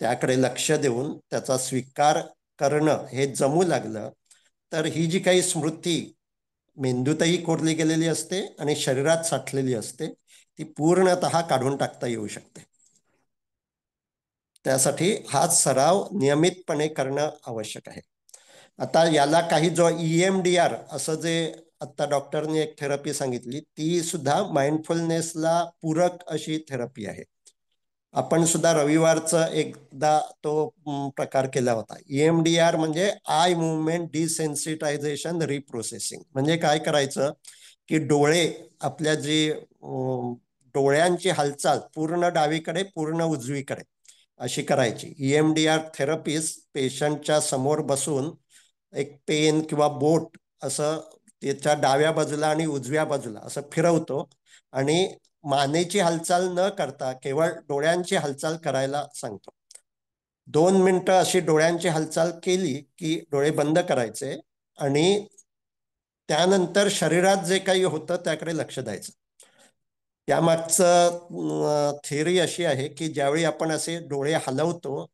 त्याकडे लक्ष देऊन त्याचा स्वीकार करणं हे जमू लागलं तर ही जी काही स्मृती मेंदूतही कोरली गेलेली असते आणि शरीरात साठलेली असते ती पूर्णतः काढून टाकता येऊ शकते. त्यासाठी हा सराव नियमितपणे करणं आवश्यक आहे. आता याला काही जो EMDR असं जे आता डॉक्टरनी एक थेरपी सांगितली ती सुद्धा माइंडफुलनेसला पूरक अशी थेरपी आहे. आपण सुद्धा रविवारचं एकदा तो प्रकार केला होता. EMDR म्हणजे आय मुवमेंट डिसेन्सिटायझेशन रिप्रोसेसिंग. म्हणजे काय करायचं की डोळे आपल्या जी डोळ्यांची हालचाल पूर्ण डावीकडे पूर्ण उजवीकडे अशी करायची. EMDR थेरपिस्ट पेशंटच्या समोर बसून एक पेन किंवा बोट असं त्याच्या डाव्या बाजूला आणि उजव्या बाजूला असं फिरवतो आणि मानेची हालचाल न करता केवळ डोळ्यांची हालचाल करायला सांगतो. 2 मिनिटं अशी डोळ्यांची हालचाल केली की डोळे बंद करायचे आणि त्यानंतर शरीरात जे काही होतं त्याकडे लक्ष द्यायचं. त्यामागचं थिअरी अशी आहे की ज्यावेळी आपण असे डोळे हलवतो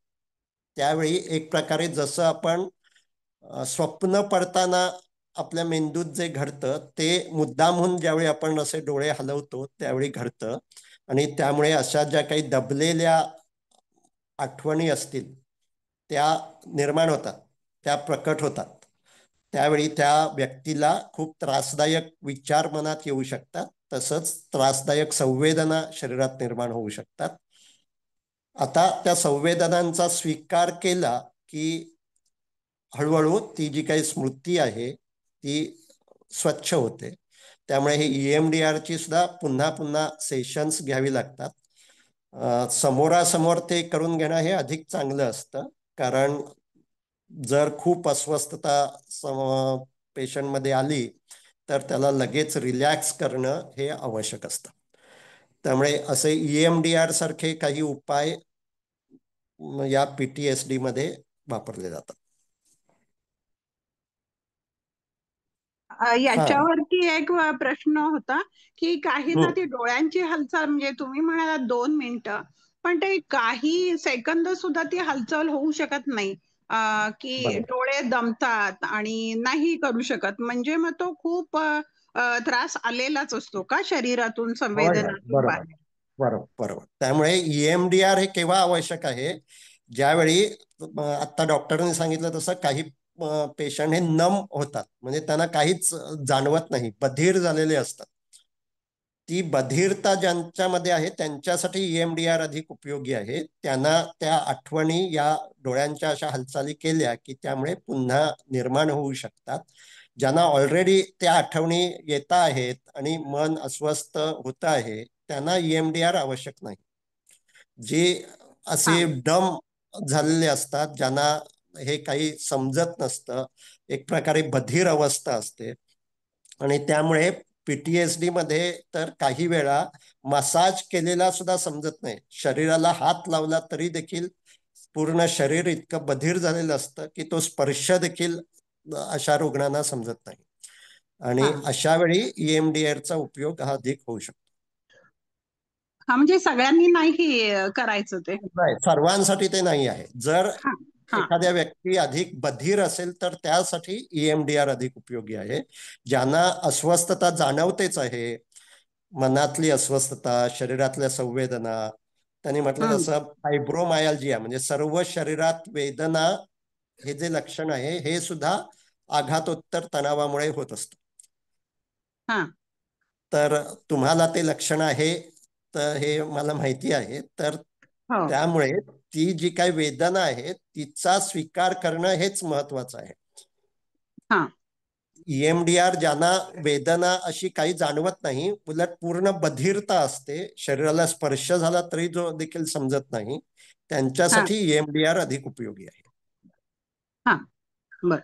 त्यावेळी एक प्रकारे जसं आपण स्वप्न पडताना आपल्या मेंदूत जे घडतं ते मुद्दामहून ज्यावेळी आपण असे डोळे हलवतो त्यावेळी घडतं आणि त्यामुळे अशा ज्या काही दबलेल्या आठवणी असतील त्या निर्माण होतात, त्या प्रकट होतात. त्यावेळी त्या व्यक्तीला खूप त्रासदायक विचार मनात येऊ शकतात, तसंच त्रासदायक संवेदना शरीरात निर्माण होऊ शकतात. आता त्या संवेदनांचा स्वीकार केला की हळूहळू ती जी काही स्मृती आहे ती स्वच्छ होते. त्यामुळे ही EMDR ची सुद्धा पुन्हा पुन्हा सेशन्स घ्यावी लागतात. समोरासमोर ते करून घेणं हे अधिक चांगलं असतं, कारण जर खूप अस्वस्थता पेशंटमध्ये आली तर त्याला लगेच रिलॅक्स करणं हे आवश्यक असतं. त्यामुळे असे EMDR सारखे काही उपाय या PTSD मध्ये वापरले जातात. हा. याच्यावरती एक प्रश्न होता की काहींना ती डोळ्यांची हालचाल, म्हणजे तुम्ही म्हणाला 2 मिनिटं, पण ते काही सेकंद सुद्धा ती हालचाल होऊ शकत नाही, की बरोबर डोळे दमतात आणि नाही करू शकत, म्हणजे मग तो खूप त्रास आलेलाच असतो का शरीरातून, होय होय संवेदनातून बरोबर बाहेर? बरोबर बरोबर. त्यामुळे EMDR हे केव्हा आवश्यक आहे, ज्यावेळी आता डॉक्टरांनी सांगितलं तसं काही पेशंट हे नम होतात, म्हणजे त्यांना काहीच जाणवत नाही, बधीर झालेले असतात. ती बधिरता ज्यांच्यामध्ये आहे त्यांच्यासाठी EMDR अधिक उपयोगी आहे. त्यांना त्या आठवणी या डोळ्यांच्या अशा हालचाली केल्या की त्यामुळे पुन्हा निर्माण होऊ शकतात. ज्यांना ऑलरेडी त्या आठवणी येत आहेत आणि मन अस्वस्थ होत आहे त्यांना EMDR आवश्यक नाही. जे हा असे डम झालेले असतात, ज्यांना हे काही समजत नसतं, एक प्रकारे बधिर अवस्था असते, आणि त्यामुळे PTSD मध्ये तर काही वेळा मसाज केलेला सुद्धा समजत नाही. शरीराला हात लावला तरी देखील पूर्ण शरीर इतकं बधीर झालेलं असतं की तो स्पर्श देखील अशा रुग्णांना समजत नाही, आणि हा अशा वेळी EMDR चा उपयोग हा अधिक होऊ शकतो. हा, म्हणजे सगळ्यांनी नाही करायचं ते? नाही, सर्वांसाठी ते नाही आहे. जर हा हा एखाद्या व्यक्ती अधिक बधीर असेल तर त्यासाठी EMDR अधिक उपयोगी आहे. ज्यांना अस्वस्थता जाणवतेच आहे, मनातली अस्वस्थता, शरीरातल्या संवेदना, त्यांनी म्हटलं हम्म, तसं फायब्रोमायल्जिया म्हणजे सर्व शरीरात वेदना, हे जे लक्षण आहे हे सुद्धा आघातोत्तर तणावामुळे होत असतं. हा तर तुम्हाला ते लक्षण आहे तर हे मला माहिती आहे. तर हो त्यामुळे ती जी काही वेदना आहे तिचा स्वीकार करणं हेच महत्वाचं आहे. हा EMDR ज्यांना वेदना अशी काही जाणवत नाही, उलट पूर्ण बधिरता असते, शरीराला स्पर्श झाला तरी जो देखील समजत नाही, हा त्यांच्यासाठी EMDR अधिक उपयोगी आहे. हा बर.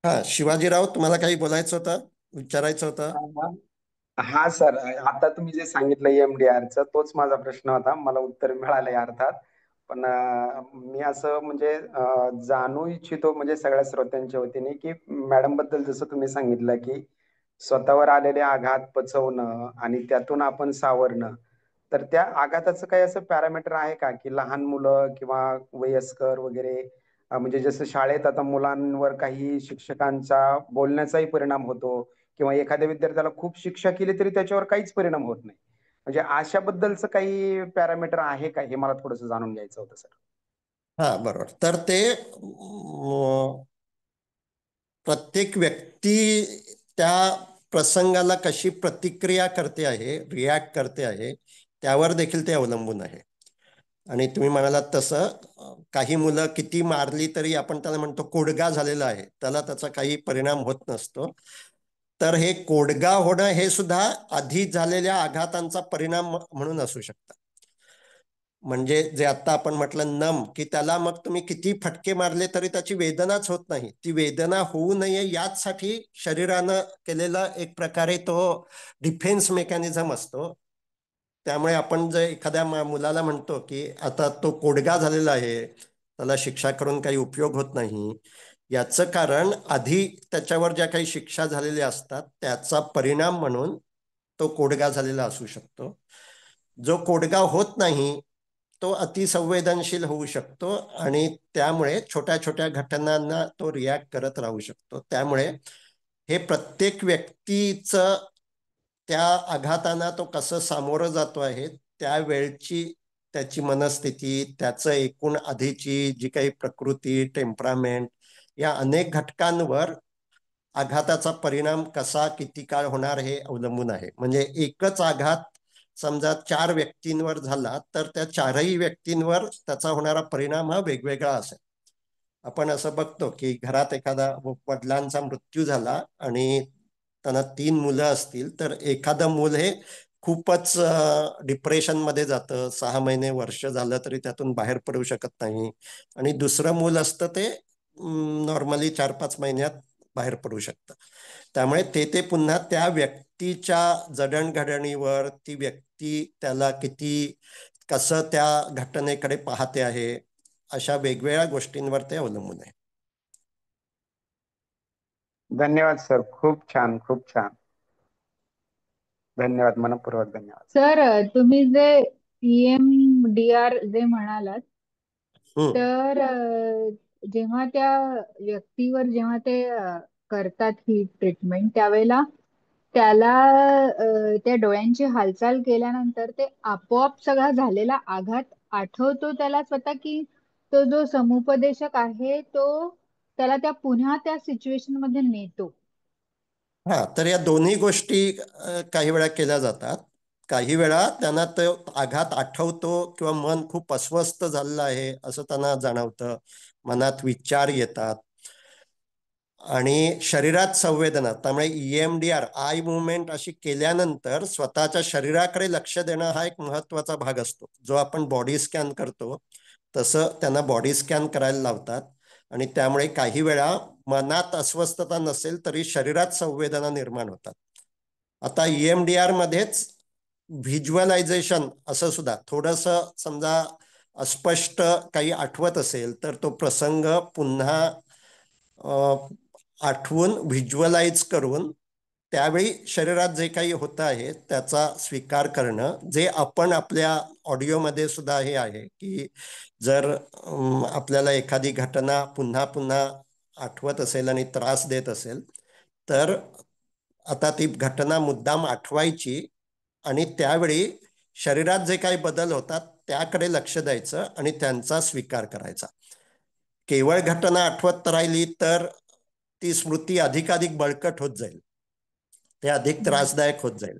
हा, शिवाजीराव, तुम्हाला काही बोलायचं होतं, विचारायचं होतं? हा सर, आता तुम्ही जे सांगितलं EMDRचं, तोच माझा प्रश्न होता. मला उत्तर मिळालंय अर्थात. पण मी असं म्हणजे जाणू इच्छितो म्हणजे सगळ्या श्रोत्यांच्या वतीने की मॅडम बद्दल जसं तुम्ही सांगितलं की स्वतःवर आलेले आघात पचवणं आणि त्यातून आपण सावरणं, तर त्या आघाताचं काही असं पॅरामीटर आहे का की लहान मुलं किंवा वयस्कर वगैरे, म्हणजे जसं शाळेत आता मुलांवर काही शिक्षकांचा बोलण्याचाही परिणाम होतो किंवा एखाद्या विद्यार्थ्याला खूप शिक्षा केली तरी त्याच्यावर काहीच परिणाम होत नाही, म्हणजे अशाबद्दलचं काही पॅरामीटर आहे का, हे मला थोडंसं जाणून घ्यायचं होतं सर. हा बरोबर. तर ते प्रत्येक व्यक्ती त्या प्रसंगाला कशी प्रतिक्रिया करते आहे, रिॲक्ट करते आहे, त्यावर देखील ते अवलंबून आहे. आणि तुम्ही म्हणालात तसं काही मुलं किती मारली तरी आपण त्याला म्हणतो कोडगा झालेला आहे, त्याला त्याचा काही परिणाम होत नसतो. तर हे कोडगा होणं हे सुद्धा आधी झालेल्या आघातांचा परिणाम म्हणून असू शकतं. म्हणजे जे आता आपण म्हटलं नम, की त्याला मग तुम्ही किती फटके मारले तरी त्याची वेदनाच होत नाही. ती वेदना होऊ नये यासाठी शरीरानं केलेला एक प्रकारे तो डिफेन्स मेकॅनिझम असतो. त्यामुळे आपण जर एखाद्या मुलाला म्हणतो की आता तो कोडगा झालेला आहे, त्याला शिक्षा करून काही उपयोग होत नाही, याचं कारण आधी त्याच्यावर ज्या काही शिक्षा झालेल्या असतात त्याचा परिणाम म्हणून तो कोडगा झालेला असू शकतो. जो कोडगा होत नाही तो अतिसंवेदनशील होऊ शकतो आणि त्यामुळे छोट्या छोट्या घटनांना तो रिॲक्ट करत राहू शकतो. त्यामुळे हे प्रत्येक व्यक्तीचं त्या आघातांना तो कसं सामोरं जातो आहे, त्यावेळची त्याची मनस्थिती, त्याचं एकूण आधीची जी काही प्रकृती, टेम्परामेंट, या अनेक घटकांवर आघाताचा परिणाम कसा किती काळ होणार हे अवलंबून आहे. म्हणजे एकच आघात समजा 4 व्यक्तींवर झाला तर त्या 4ही व्यक्तींवर त्याचा होणारा परिणाम हा वेगवेगळा असेल. आपण असं बघतो की घरात एखादा वडिलांचा मृत्यू झाला आणि त्यांना 3 मुलं असतील तर एखादं मूल हे खूपच डिप्रेशन मध्ये जातं, 6 महिने वर्ष झालं तरी त्यातून बाहेर पडू शकत नाही. आणि दुसरं मूल असतं ते नॉर्मली 4-5 महिन्यात बाहेर पडू शकतं. त्यामुळे ते पुन्हा त्या व्यक्तीच्या जडणघडणीवर, ती व्यक्ती त्याला किती कसं त्या घटनेकडे पाहते आहे, अशा वेगवेगळ्या गोष्टींवर ते अवलंबून आहे. धन्यवाद सर, खूप छान, खूप छान. धन्यवाद, मनपूर्वक धन्यवाद. सर, तुम्ही जे EMDR जे म्हणालात, तर जेव्हा त्या व्यक्तीवर जेव्हा ते करतात ही ट्रीटमेंट, त्यावेळेला त्याला त्या डोळ्यांची हालचाल केल्यानंतर ते आपोआप सगळा झालेला आघात आठवतो त्याला स्वतः, की तो जो समुपदेशक आहे तो त्याला पुन्हा त्या सिच्युएशन मध्ये नेतो? हा, तर या दोन्ही गोष्टी काही वेळा केल्या जातात. काही वेळा त्यांना तो आघात आठवतो किंवा मन खूप अस्वस्थ झालेलं आहे असं त्यांना जाणवतं, मनात विचार येतात आणि शरीरात संवेदना. त्यामुळे EMDR, आय मुवमेंट अशी केल्यानंतर स्वतःच्या शरीराकडे लक्ष देणं हा एक महत्वाचा भाग असतो. जो आपण बॉडी स्कॅन करतो तसं त्यांना बॉडी स्कॅन करायला लावतात आणि त्यामुळे काही वेळा मनात अस्वस्थता नसेल तरी शरीरात संवेदना निर्माण होतात. आता EMDR मध्येच व्हिज्युअलायझेशन असं सुद्धा थोडंसं, समजा अस्पष्ट काही आठवत असेल तर तो प्रसंग पुन्हा आठवून व्हिज्युअलाइज करून त्यावेळी शरीरात जे काही होतं आहे त्याचा स्वीकार करणं, जे आपण आपल्या ऑडिओमध्ये सुद्धा हे आहे की जर आपल्याला एखादी घटना पुन्हा पुन्हा आठवत असेल आणि त्रास देत असेल तर आता ती घटना मुद्दाम आठवायची आणि त्यावेळी शरीरात जे काही बदल होतात त्याकडे लक्ष द्यायचं आणि त्यांचा स्वीकार करायचा. केवळ घटना आठवत राहिली तर ती स्मृती अधिकाधिक बळकट होत जाईल, ते अधिक त्रासदायक होत जाईल.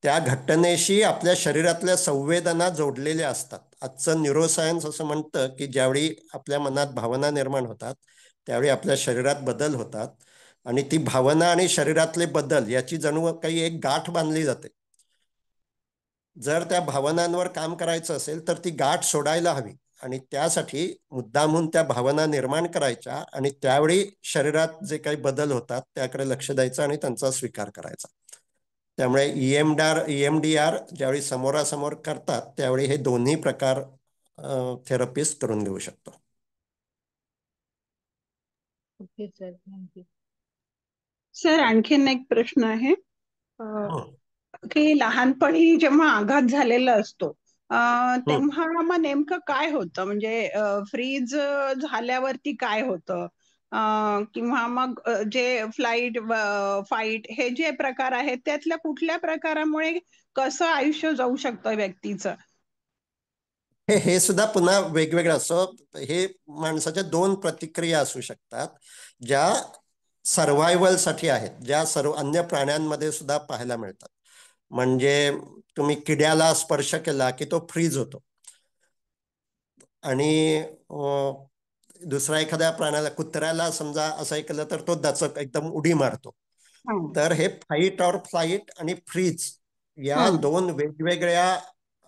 त्या घटनेशी आपल्या शरीरातल्या संवेदना जोडलेल्या असतात. आजचं न्यूरोसायन्स असं म्हणतं की ज्यावेळी आपल्या मनात भावना निर्माण होतात त्यावेळी आपल्या शरीरात बदल होतात आणि ती भावना आणि शरीरातले बदल याची जणू काही एक गाठ बांधली जाते. जर त्या भावनांवर काम करायचं असेल तर ती गाठ सोडायला हवी आणि त्यासाठी मुद्दामहून त्या भावना निर्माण करायच्या आणि त्यावेळी शरीरात जे काही बदल होतात त्याकडे लक्ष द्यायचं आणि त्यांचा स्वीकार करायचा. त्यामुळे EMDR ज्यावेळी समोरासमोर करतात त्यावेळी हे दोन्ही प्रकार थेरपिस्ट करून घेऊ शकतो. Okay sir, thank you. सर, आणखीन एक प्रश्न आहे की लहानपणी जेव्हा आघात झालेला असतो तेव्हा मग नेमकं काय होतं, म्हणजे फ्रीज झाल्यावरती काय होतं, किंवा मग जे फ्लाईट फाईट हे जे प्रकार आहेत त्यातल्या कुठल्या प्रकारामुळे कसं आयुष्य जाऊ शकतं व्यक्तीचं? हे सुद्धा पुन्हा वेगवेगळं असं, हे माणसाच्या 2 प्रतिक्रिया असू शकतात ज्या सर्व्हायव्हल साठी आहेत, ज्या सर्व अन्य प्राण्यांमध्ये सुद्धा पाहायला मिळतात. म्हणजे तुम्ही किड्याला स्पर्श केला की तो फ्रीज होतो आणि दुसऱ्या एखाद्या प्राण्याला, कुत्र्याला समजा असं केलं तर तो दचक एकदम उडी मारतो. तर हे फाईट और फ्लाईट आणि फ्रीज या 2 वेगवेगळ्या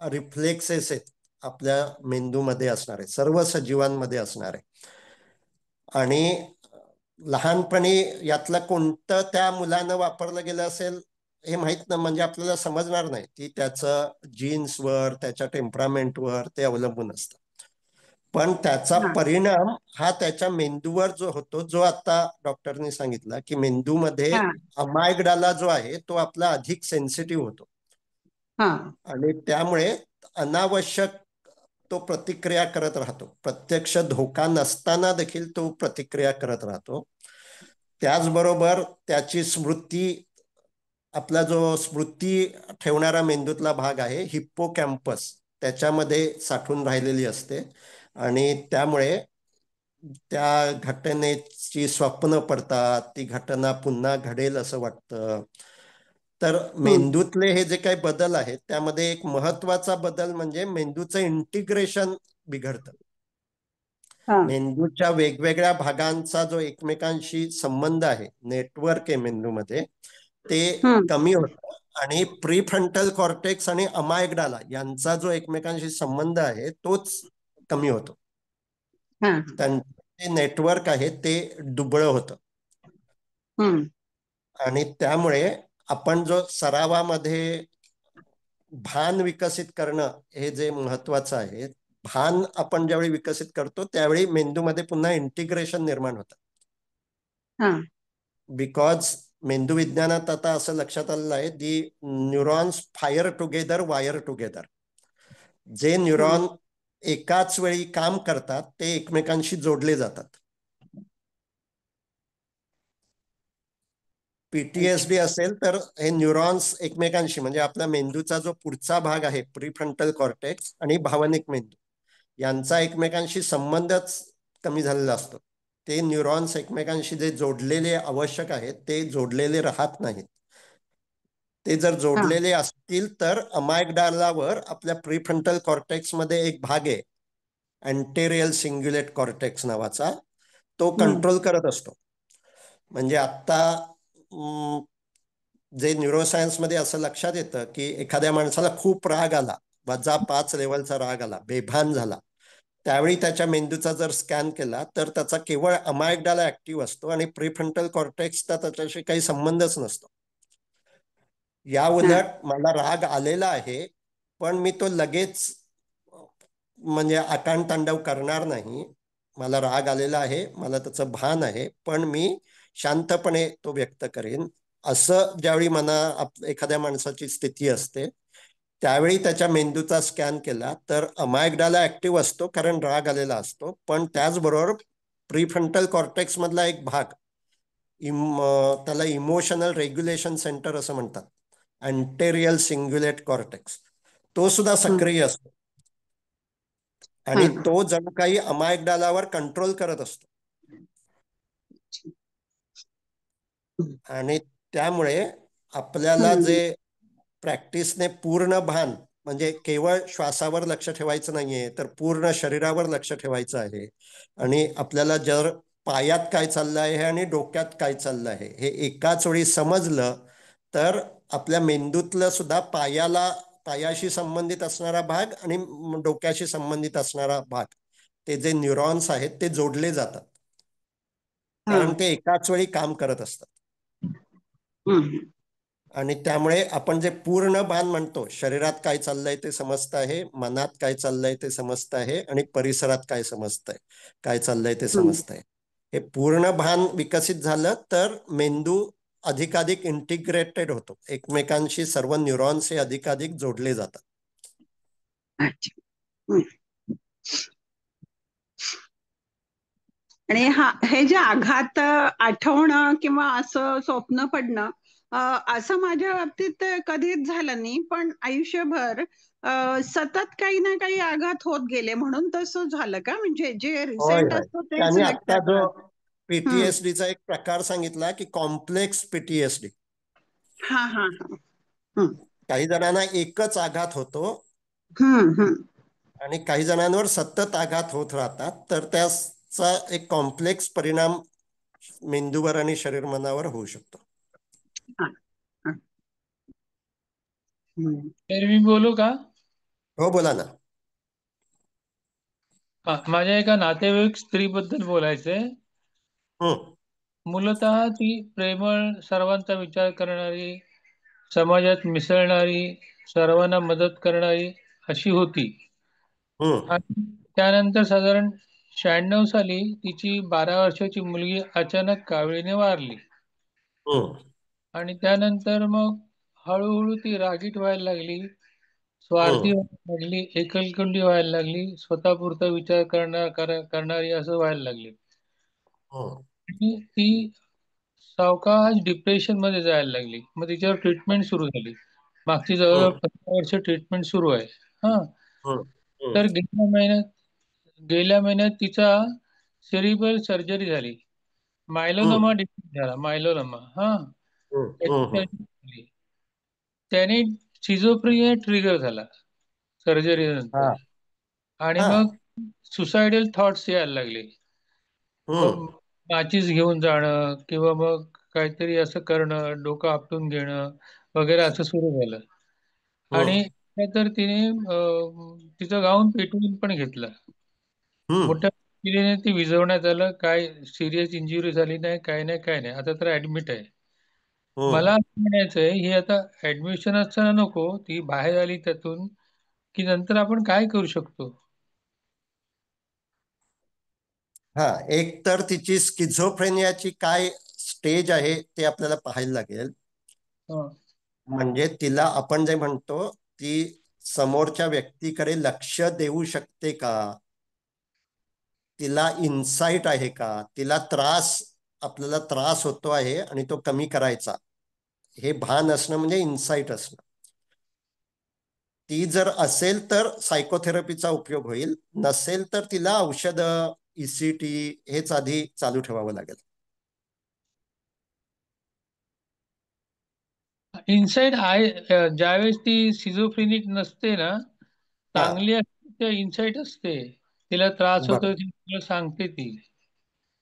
रिफ्लेक्सेस आहेत आपल्या मेंदूमध्ये असणारे, सर्व सजीवांमध्ये असणारे. आणि लहानपणी यातलं कोणतं त्या मुलानं वापरलं गेलं असेल हे माहित नाही, म्हणजे आपल्याला समजणार नाही. ती त्याचं जीन्सवर, त्याच्या टेम्परामेंटवर ते अवलंबून असतं. पण त्याचा परिणाम हा त्याच्या मेंदूवर जो होतो, जो आता डॉक्टरनी सांगितला की मेंदूमध्ये अमायग्डाला जो आहे तो आपला अधिक सेन्सिटिव्ह होतो आणि त्यामुळे अनावश्यक तो प्रतिक्रिया करत राहतो. प्रत्यक्ष धोका नसताना देखील तो प्रतिक्रिया करत राहतो. त्याचबरोबर त्याची स्मृती, आपला जो स्मृती ठेवणारा मेंदूतला भाग आहे हिप्पोकॅम्पस, त्याच्यामध्ये साठून राहिलेली असते आणि त्यामुळे त्या घटनेची स्वप्न पडतात, ती घटना पुन्हा घडेल असं वाटतं तर हम्म. मेंदूतले हे जे काही बदल आहेत त्यामध्ये एक महत्वाचा बदल म्हणजे मेंदूचं इंटिग्रेशन बिघडतं. हा. मेंदूच्या वेगवेगळ्या भागांचा जो एकमेकांशी संबंध आहे, नेटवर्क आहे मेंदूमध्ये, ते हम्म. कमी होतं आणि प्रीफ्रंटल कॉर्टेक्स आणि अमायग्डाला यांचा जो एकमेकांशी संबंध आहे तोच कमी होतो. हा. त्यांचे नेटवर्क आहे ते दुबळं होतं. हम्म. आणि त्यामुळे आपण जो सरावामध्ये भान विकसित करणं हे जे महत्वाचं आहे, भान आपण ज्यावेळी विकसित करतो त्यावेळी मेंदूमध्ये पुन्हा इंटिग्रेशन निर्माण होतं. हा. बिकॉज मेंदू विज्ञानात आता असं लक्षात आलेलं आहे, the neurons fire together wire together. जे हम्म. न्यूरॉन एकाच वेळी काम करतात ते एकमेकांशी जोडले जातात. अच्छा. पीटीएसडी असेल तर हे न्यूरॉन्स एकमेकांशी, म्हणजे आपल्या मेंदूचा जो पुढचा भाग आहे प्रीफ्रंटल कॉर्टेक्स आणि भावनिक मेंदू यांचा एकमेकांशी संबंधच कमी झालेला असतो. ते न्यूरॉन्स एकमेकांशी जे जोडलेले आवश्यक आहेत ते जोडलेले राहत नाहीत. ते जर हा. जोडलेले असतील तर अमायग्डालावर आपल्या प्रीफ्रंटल कॉर्टेक्स मध्ये एक भाग आहे अँटेरियल सिंग्युलेट कॉर्टेक्स नावाचा, तो हम्म. कंट्रोल करत असतो. म्हणजे आता जे न्यूरोसायन्स मध्ये असं लक्षात येतं की एखाद्या माणसाला खूप राग आला, -5 लेवलचा राग आला, बेभान झाला, त्यावेळी त्याच्या मेंदूचा जर स्कॅन केला तर त्याचा केवळ अमायग्डाला ऍक्टिव्ह असतो आणि प्रीफ्रंटल कॉर्टेक्सचा त्याच्याशी काही संबंधच नसतो. या हा. उलट मला राग आलेला आहे पण मी तो लगेच म्हणजे आकांतांडव करणार नाही. मला राग आलेला आहे, मला त्याचं भान आहे, पण मी शांतपणे तो व्यक्त करेन. असं ज्यावेळी एखाद्या माणसाची स्थिती असते त्यावेळी त्याच्या मेंदूचा स्कॅन केला तर अमायग्डाला ऍक्टिव्ह असतो कारण राग आलेला असतो, पण त्याचबरोबर प्रीफ्रंटल कॉर्टेक्स मधला एक भाग, त्याला इमोशनल रेग्युलेशन सेंटर असं म्हणतात, अँटेरियल सिंग्युलेट कॉर्टेक्स, तो सुद्धा हम्म. सक्रिय असतो हा. आणि तो जणू काही अमायग्डालावर कंट्रोल करत असतो. आणि त्यामुळे आपल्याला जे हम्म. प्रॅक्टिसने पूर्ण भान, म्हणजे केवळ श्वासावर लक्ष ठेवायचं नाहीये तर पूर्ण शरीरावर लक्ष ठेवायचं आहे. आणि आपल्याला जर पायात काय चाललं आहे आणि डोक्यात काय चाललं आहे हे एकाच वेळी समजलं तर आपल्या मेंदूतलं सुद्धा पायाशी संबंधित असणारा भाग आणि डोक्याशी संबंधित असणारा भाग, ते जे न्यूरॉन्स आहेत ते जोडले जातात हा. कारण ते एकाच वेळी काम करत असतात. हम्म. आणि त्यामुळे आपण जे पूर्ण भान म्हणतो, शरीरात काय चाललंय ते समजत आहे, मनात काय चाललंय ते समजत आहे आणि परिसरात काय चाललंय ते हम्म. समजत आहे. हे पूर्ण भान विकसित झालं तर मेंदू अधिकाधिक इंटिग्रेटेड होतो, एकमेकांशी सर्व न्यूरॉन्स हे अधिकाधिक जोडले जातात. अच्छा. हम्म. आणि हे जे आघात आठवणं किंवा असं स्वप्न पडणं, असं माझ्या बाबतीत कधीच झालं नाही, पण आयुष्यभर सतत काही ना काही आघात होत गेले म्हणून तसं झालं का? म्हणजे जे होय रिसेंट होय, असतं तेच त्यांनी आता लक्षात जो राहतं. हम्म. पीटीएसडीचा एक प्रकार सांगितला की कॉम्प्लेक्स पीटीएसडी. हा हा हा. हम्म. काही जणांना एकच आघात होतो हम्म. हम्म. आणि काही जणांवर सतत आघात होत राहतात, तर त्याचा एक कॉम्प्लेक्स परिणाम मेंदूवर आणि शरीर मनावर होऊ शकतो. हा. हा. हम्म. तर मी बोलू का? हो, बोला ना. माझ्या एका नातेवाईक स्त्रीबद्दल बोलायचंय. हम्म. मूलतः ती प्रेमळ, सर्वांचा विचार करणारी, समाजात मिसळणारी, सर्वांना मदत करणारी अशी होती. हम्म. आणि त्यानंतर साधारण 96 साली तिची 12 वर्षाची मुलगी अचानक कावळीने वारली. हम्म. आणि त्यानंतर मग हळूहळू ती रागीट व्हायला लागली, स्वार्थी हम्म. व्हायला लागली, एकलकोंडी व्हायला लागली, स्वतःपुरता विचार करणारी असं व्हायला लागली. हम्म. आणि ती सावकाश डिप्रेशन मध्ये जायला लागली. मग तिच्यावर ट्रीटमेंट सुरू झाली. मागची जवळजवळ हम्म. 15 वर्ष ट्रीटमेंट सुरू आहे. हा. हम्म. हम्म. तर गेल्या महिन्यात तिचा सेरिब्रल सर्जरी झाली. मायलोलोमा हम्म. डिसीज झाला, मायलोलोमा. हा. हम्म. त्याची हम्म. सर्जरी झाली. त्याने शिझोफ्रेनिया ट्रिगर झाला सर्जरी नंतर. हा आणि हा मग सुसायडल थॉट्स यायला लागले. मग हम्म माचीस घेऊन जाणं किंवा मग काहीतरी असं करणं, डोकं आपटून घेणं वगैरे असं सुरू झालं. आणि हम्म तर तिने तिचं गाऊन पेटवून पण घेतलं. हम्म मोठ्या मुश्किलीने ती विझवण्यात आलं. काय सिरियस इंजुरी झाली नाही, काय नाही, काय नाही. आता तर ऍडमिट आहे. मला हम्म असं म्हणायचंय, ही आता ऍडमिशन असताना नको, ती बाहेर आली त्यातून, की नंतर आपण काय करू शकतो? हा, एक तर तिची स्किझोफ्रेनियाची काय स्टेज आहे ते आपल्याला पाहायला लागेल. हं, म्हणजे तिला आपण जे म्हणतो ती समोरच्या व्यक्तीकडे लक्ष देऊ शकते का, तिला इन्साइट आहे का, तिला आपल्याला त्रास होतो आहे आणि तो कमी करायचा, हे भान असणं म्हणजे इन्साइट असणं. ती जर असेल तर सायकोथेरपीचा उपयोग होईल, नसेल तर तिला औषधं, ईसीटी हेच आधी चालू ठेवावं लागेल. इनसाइड आहे. ज्यावेळेस ती सिझोफ्रेनिक नसते ना, हा चांगली असते त्या इन्साइट असते. तिला त्रास होतोय बरोबर ती तुला सांगते ती.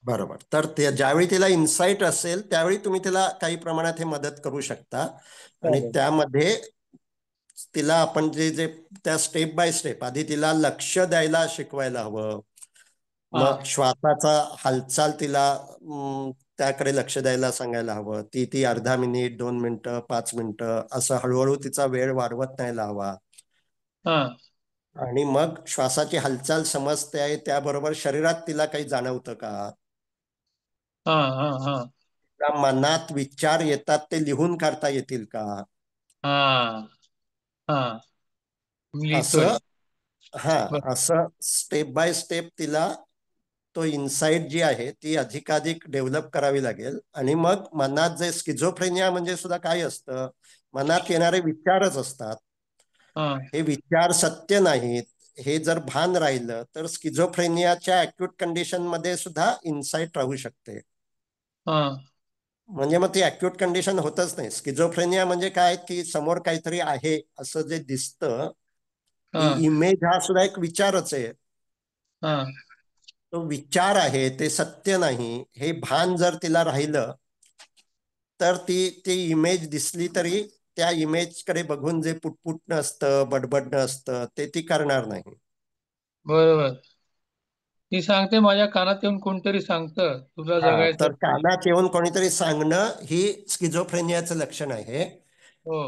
बरोबर. तर ज्यावेळी तिला इन्साइट असेल त्यावेळी तुम्ही तिला काही प्रमाणात हे मदत करू शकता. आणि चालेल. त्यामध्ये तिला आपण जे जे त्या स्टेप बाय स्टेप आधी तिला लक्ष द्यायला शिकवायला हवं. हा मग श्वासाचा हालचाल तिला त्याकडे लक्ष द्यायला सांगायला हवं. ती ती अर्धा मिनिट, 2 मिनिटं, 5 मिनिटं असं हळूहळू तिचा वेळ वाढवत न्यायला हवा. हा आणि मग श्वासाची हालचाल समजते आहे त्याबरोबर शरीरात तिला काही जाणवतं का, हा हा हा त्या मनात विचार येतात ते लिहून काढता येतील का, हा हा लिहितोय. असं. हा, बर. असं स्टेप बाय स्टेप तिला तो इन्साइट जी आहे ती अधिकाधिक डेव्हलप करावी लागेल. आणि मग मनात जे स्किझोफ्रेनिया म्हणजे सुद्धा काय असतं, मनात येणारे विचारच असतात. हा हे विचार सत्य नाहीत हे जर भान राहिलं तर स्किझोफ्रेनियाच्या अॅक्यूट कंडिशन मध्ये सुद्धा इन्साइट राहू शकते. हा म्हणजे मग ती अॅक्यूट कंडिशन होतच नाही. स्किझोफ्रेनिया म्हणजे काय, की समोर काहीतरी आहे असं जे दिसतं, हा ही इमेज हा सुद्धा एक विचारच आहे. हा तो विचार आहे, ते सत्य नाही, हे भान जर तिला राहिलं तर ती ती इमेज दिसली तरी त्या इमेजकडे बघून जे पुटपुटणं असतं, बडबडणं असतं ते ती करणार नाही. बरोबर. ती सांगते, माझ्या कानात येऊन कोणतरी सांगतं तुला हा, जगायचं तर नाही. कानात येऊन कोणीतरी सांगणं ही स्किझोफ्रेनियाचं लक्षण आहे. हो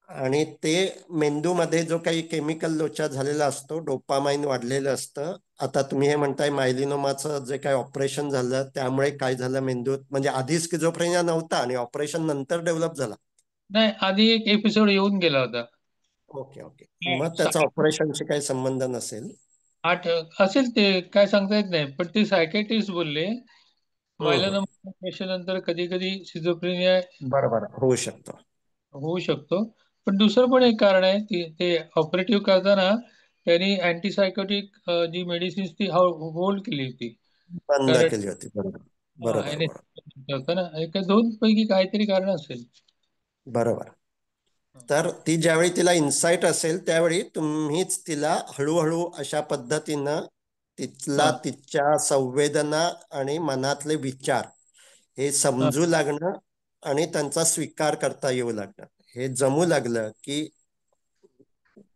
आणि ते मेंदूमध्ये जो काही केमिकल लोचा झालेला असतो, डोपामाइन वाढलेलं असतं. आता तुम्ही हे म्हणताय मायलिनोमाचं जे काही ऑपरेशन झालं त्यामुळे काय झालं मेंदूत, म्हणजे आधी स्किझोफ्रेनिया नव्हता आणि ऑपरेशन नंतर डेव्हलप झाला. नाही, आधी एक एपिसोड येऊन गेला होता. ओके ओके, मग त्याचा ऑपरेशनशी काही संबंध नसेल. 8 असेल, ते काय सांगता येत नाही. पण ते सायकॅट्रिस्ट बोलले हम्म. मायलोमा ऑपरेशन नंतर कधी कधी सिझोफ्रेनिया बरोबर, होऊ शकतो. होऊ शकतो. पण दुसरं पण एक कारण आहे, ते ऑपरेटिव्ह करताना त्यांनी अँटीसायकोटिक जी मेडिसिन्स ती होल्ड केली होती. बंद कारण केली होती. बरोबर बरोबर बरोबर होतं ना, एका दोन पैकी काहीतरी कारण असेल. बरोबर. तर ती ज्यावेळी तिला इन्साइट असेल त्यावेळी तुम्हीच तिला हळूहळू अशा पद्धतीनं तिथला हा तिच्या संवेदना आणि मनातले विचार हे हा समजू लागणं आणि त्यांचा स्वीकार करता येऊ लागणं, हे जमू लागलं की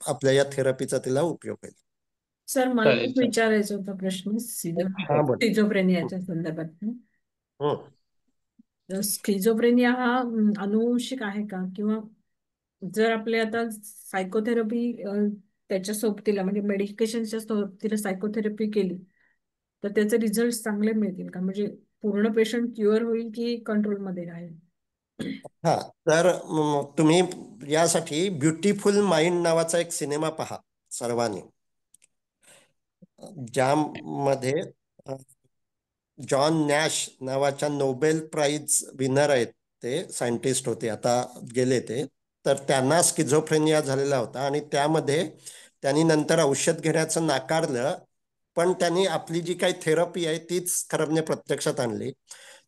आपल्या या थेरपीचा तिला उपयोग होईल. सर, मला चालेल एक चालेल. विचारायचं होतं प्रश्न हा बोल. स्किझोफ्रेनियाच्या संदर्भात. हम्म. स्किझोफ्रेनिया हा अनुवंशिक आहे का, किंवा जर आपले आता सायकोथेरपी त्याच्या सोबतीला म्हणजे मेडिकेशनच्या सोबतीला सायकोथेरपी केली तर त्याचे रिझल्ट चांगले मिळतील का, म्हणजे पूर्ण पेशंट क्युअर होईल की कंट्रोलमध्ये राहील? हा, तर तुम्ही यासाठी ब्युटिफुल माइंड नावाचा एक सिनेमा पहा सर्वांनी, ज्यामध्ये जॉन नॅश नावाच्या नोबेल प्राइज विनर आहेत, ते सायंटिस्ट होते, आता गेले ते. तर त्यांना स्किझोफ्रेनिया झालेला होता आणि त्यामध्ये त्यांनी नंतर औषध घेण्याचं नाकारलं. पण त्यांनी आपली जी काही थेरपी आहे तीच खरं म्हणजे प्रत्यक्षात आणली.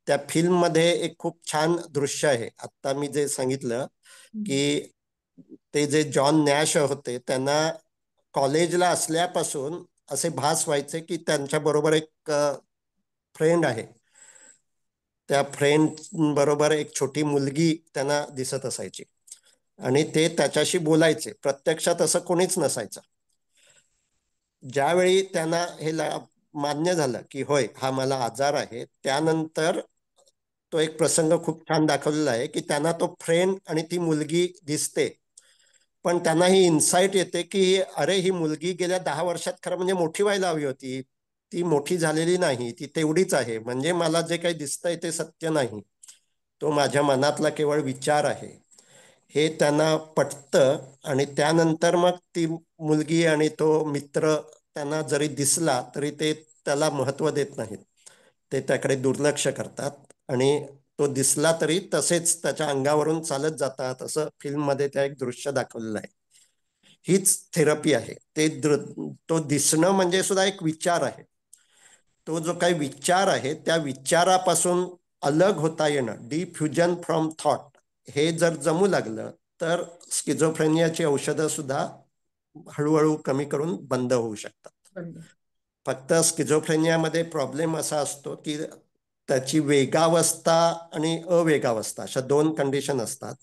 त्या फिल्म मध्ये एक खूप छान दृश्य आहे. आता मी जे सांगितलं की ते जे जॉन नॅश होते, त्यांना कॉलेजला असल्यापासून असे भास व्हायचे की त्यांच्या बरोबर एक फ्रेंड आहे. त्या फ्रेंड बरोबर एक छोटी मुलगी त्यांना दिसत असायची आणि ते त्याच्याशी बोलायचे. प्रत्यक्षात असं कोणीच नसायचं. ज्यावेळी त्यांना हे मान्य झालं की होय हा मला आजार आहे, त्यानंतर तो एक प्रसंग खूप छान दाखवलेला आहे की त्यांना तो फ्रेंड आणि ती मुलगी दिसते, पण त्यांना ही इन्साइट येते की अरे ही मुलगी गेल्या 10 वर्षात खरं म्हणजे मोठी व्हायला हवी होती, ती मोठी झालेली नाही, ती तेवढीच आहे. म्हणजे मला जे काही दिसतंय ते सत्य नाही, तो माझ्या मनातला केवळ विचार आहे, हे त्यांना पटतं. आणि त्यानंतर मग ती मुलगी आणि तो मित्र त्यांना जरी दिसला तरी ते त्याला महत्व देत नाहीत, ते त्याकडे दुर्लक्ष करतात आणि तो दिसला तरी तसेच त्याच्या अंगावरून चालत जातात. असं फिल्ममध्ये त्या एक दृश्य दाखवलेलं आहे. हीच थेरपी आहे. तो दिसणं म्हणजे सुद्धा एक विचार आहे. तो जो काही विचार आहे त्या विचारापासून अलग होता येणं, डिफ्युजन फ्रॉम थॉट, हे जर जमू लागलं तर स्किझोफ्रेनियाची औषधं सुद्धा हळूहळू कमी करून बंद होऊ शकतात. फक्त स्किझोफ्रेनियामध्ये प्रॉब्लेम असा असतो की त्याची वेगावस्था आणि अवेगावस्था अशा 2 कंडिशन असतात.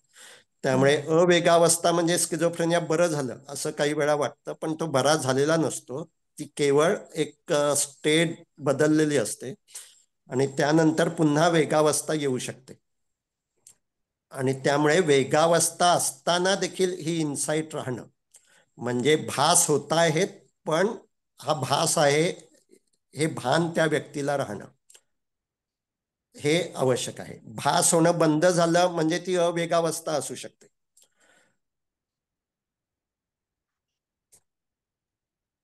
त्यामुळे अवेगावस्था म्हणजे स्किझोफ्रेनिया बरं झालं असं काही वेळा वाटतं, पण तो बरा झालेला नसतो. ती केवळ एक स्टेट बदललेली असते आणि त्यानंतर पुन्हा वेगावस्था येऊ शकते. आणि त्यामुळे वेगावस्था असताना देखील ही इन्साइट राहणं, म्हणजे भास होत आहेत पण हा भास आहे हे भान त्या व्यक्तीला राहणं, हे आवश्यक आहे. भास होणं बंद झालं म्हणजे ती अवेगावस्था असू शकते.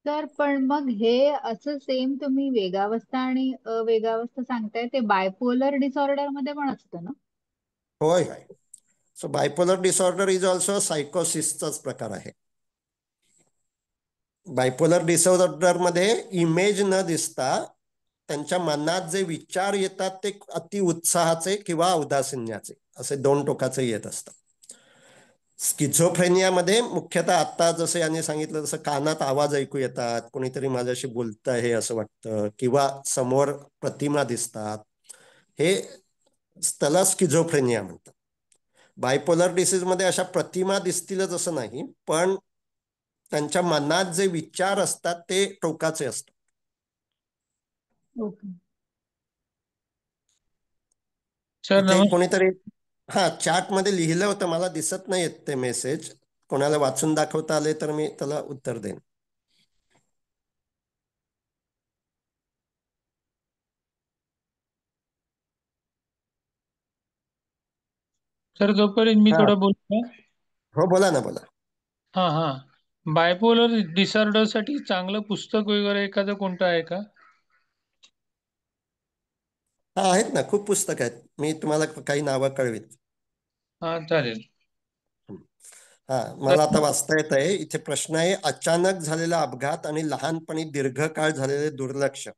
तर पण मग हे असं सेम तुम्ही वेगावस्था आणि अवेगावस्था सांगताय, ते बायपोलर डिसऑर्डर मध्ये पण असतं ना? होय होय. So bipolar disorder is also सायकोसिसचाच प्रकार आहे. बायपोलर डिसऑर्डर मध्ये इमेज न दिसता त्यांच्या मनात जे विचार येतात ते अति उत्साहाचे किंवा उदासीन्याचे, असे 2 टोकाचे येत असतात. स्किझोफ्रेनियामध्ये मुख्यतः आता जसं यांनी सांगितलं तसं कानात आवाज ऐकू येतात, कोणीतरी माझ्याशी बोलत आहे असं वाटतं, किंवा समोर प्रतिमा दिसतात, हे त्याला स्किझोफ्रेनिया म्हणतात. बायपोलर डिसीज मध्ये अशा प्रतिमा दिसतीलच असं नाही, पण त्यांच्या मनात जे विचार असतात ते टोकाचे असतात. ओके. सर इथे नमस्कार. कोणीतरी चॅट मध्ये लिहिलं होतं, मला दिसत नाहीत ते मेसेज. कोणाला वाचून दाखवता आले तर मी त्याला उत्तर देईन. सर जोपर्यंत मी हा, थोडं बोलतो. हो बोला ना, बोला. हा. बायपोलर डिसऑर्डर साठी चांगलं पुस्तक वगैरे एखादं कोणतं आहे का? हा, आहेत ना, खूप पुस्तक आहेत. मी तुम्हाला काही नावं कळवीत. हा चालेल. हा, मला आता वाचता येत आहे. इथे प्रश्न आहे, अचानक झालेला अपघात आणि लहानपणी दीर्घकाळ झालेले दुर्लक्ष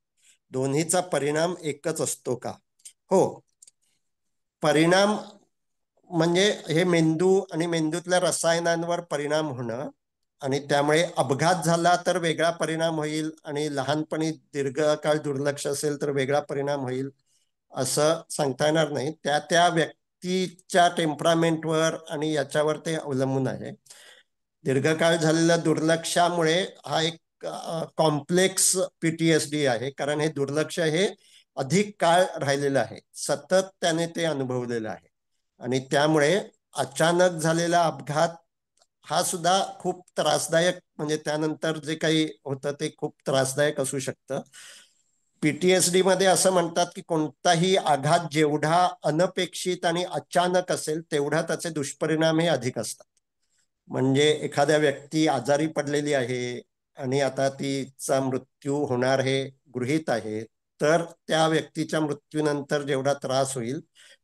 दोन्हीचा परिणाम एकच असतो का? हो. परिणाम म्हणजे हे मेंदू आणि मेंदूतल्या रसायनांवर परिणाम होणं, आणि त्यामुळे अपघात झाला तर वेगळा परिणाम होईल आणि लहानपणी दीर्घकाळ दुर्लक्ष असेल तर वेगळा परिणाम होईल असं सांगता येणार नाही. त्या त्या व्यक्तीच्या टेम्परामेंटवर आणि याच्यावर ते अवलंबून आहे. दीर्घकाळ झालेल्या दुर्लक्षामुळे हा एक कॉम्प्लेक्स पीटीएसडी आहे, कारण हे दुर्लक्ष हे अधिक काळ राहिलेलं आहे, सतत त्याने ते अनुभवलेलं आहे. आणि त्यामुळे अचानक झालेला अपघात हा सुद्धा खूप त्रासदायक, म्हणजे त्यानंतर जे काही होतं ते खूप त्रासदायक असू शकतं. पीटीएसडी मध्ये असं म्हणतात की कोणताही आघात जेवढा अनपेक्षित आणि अचानक असेल तेवढा त्याचे दुष्परिणाम हे अधिक असतात. म्हणजे एखाद्या व्यक्ती आजारी पडलेली आहे आणि आता तिचा मृत्यू होणार हे गृहीत आहे, तर त्या व्यक्तीच्या मृत्यूनंतर जेवढा त्रास होईल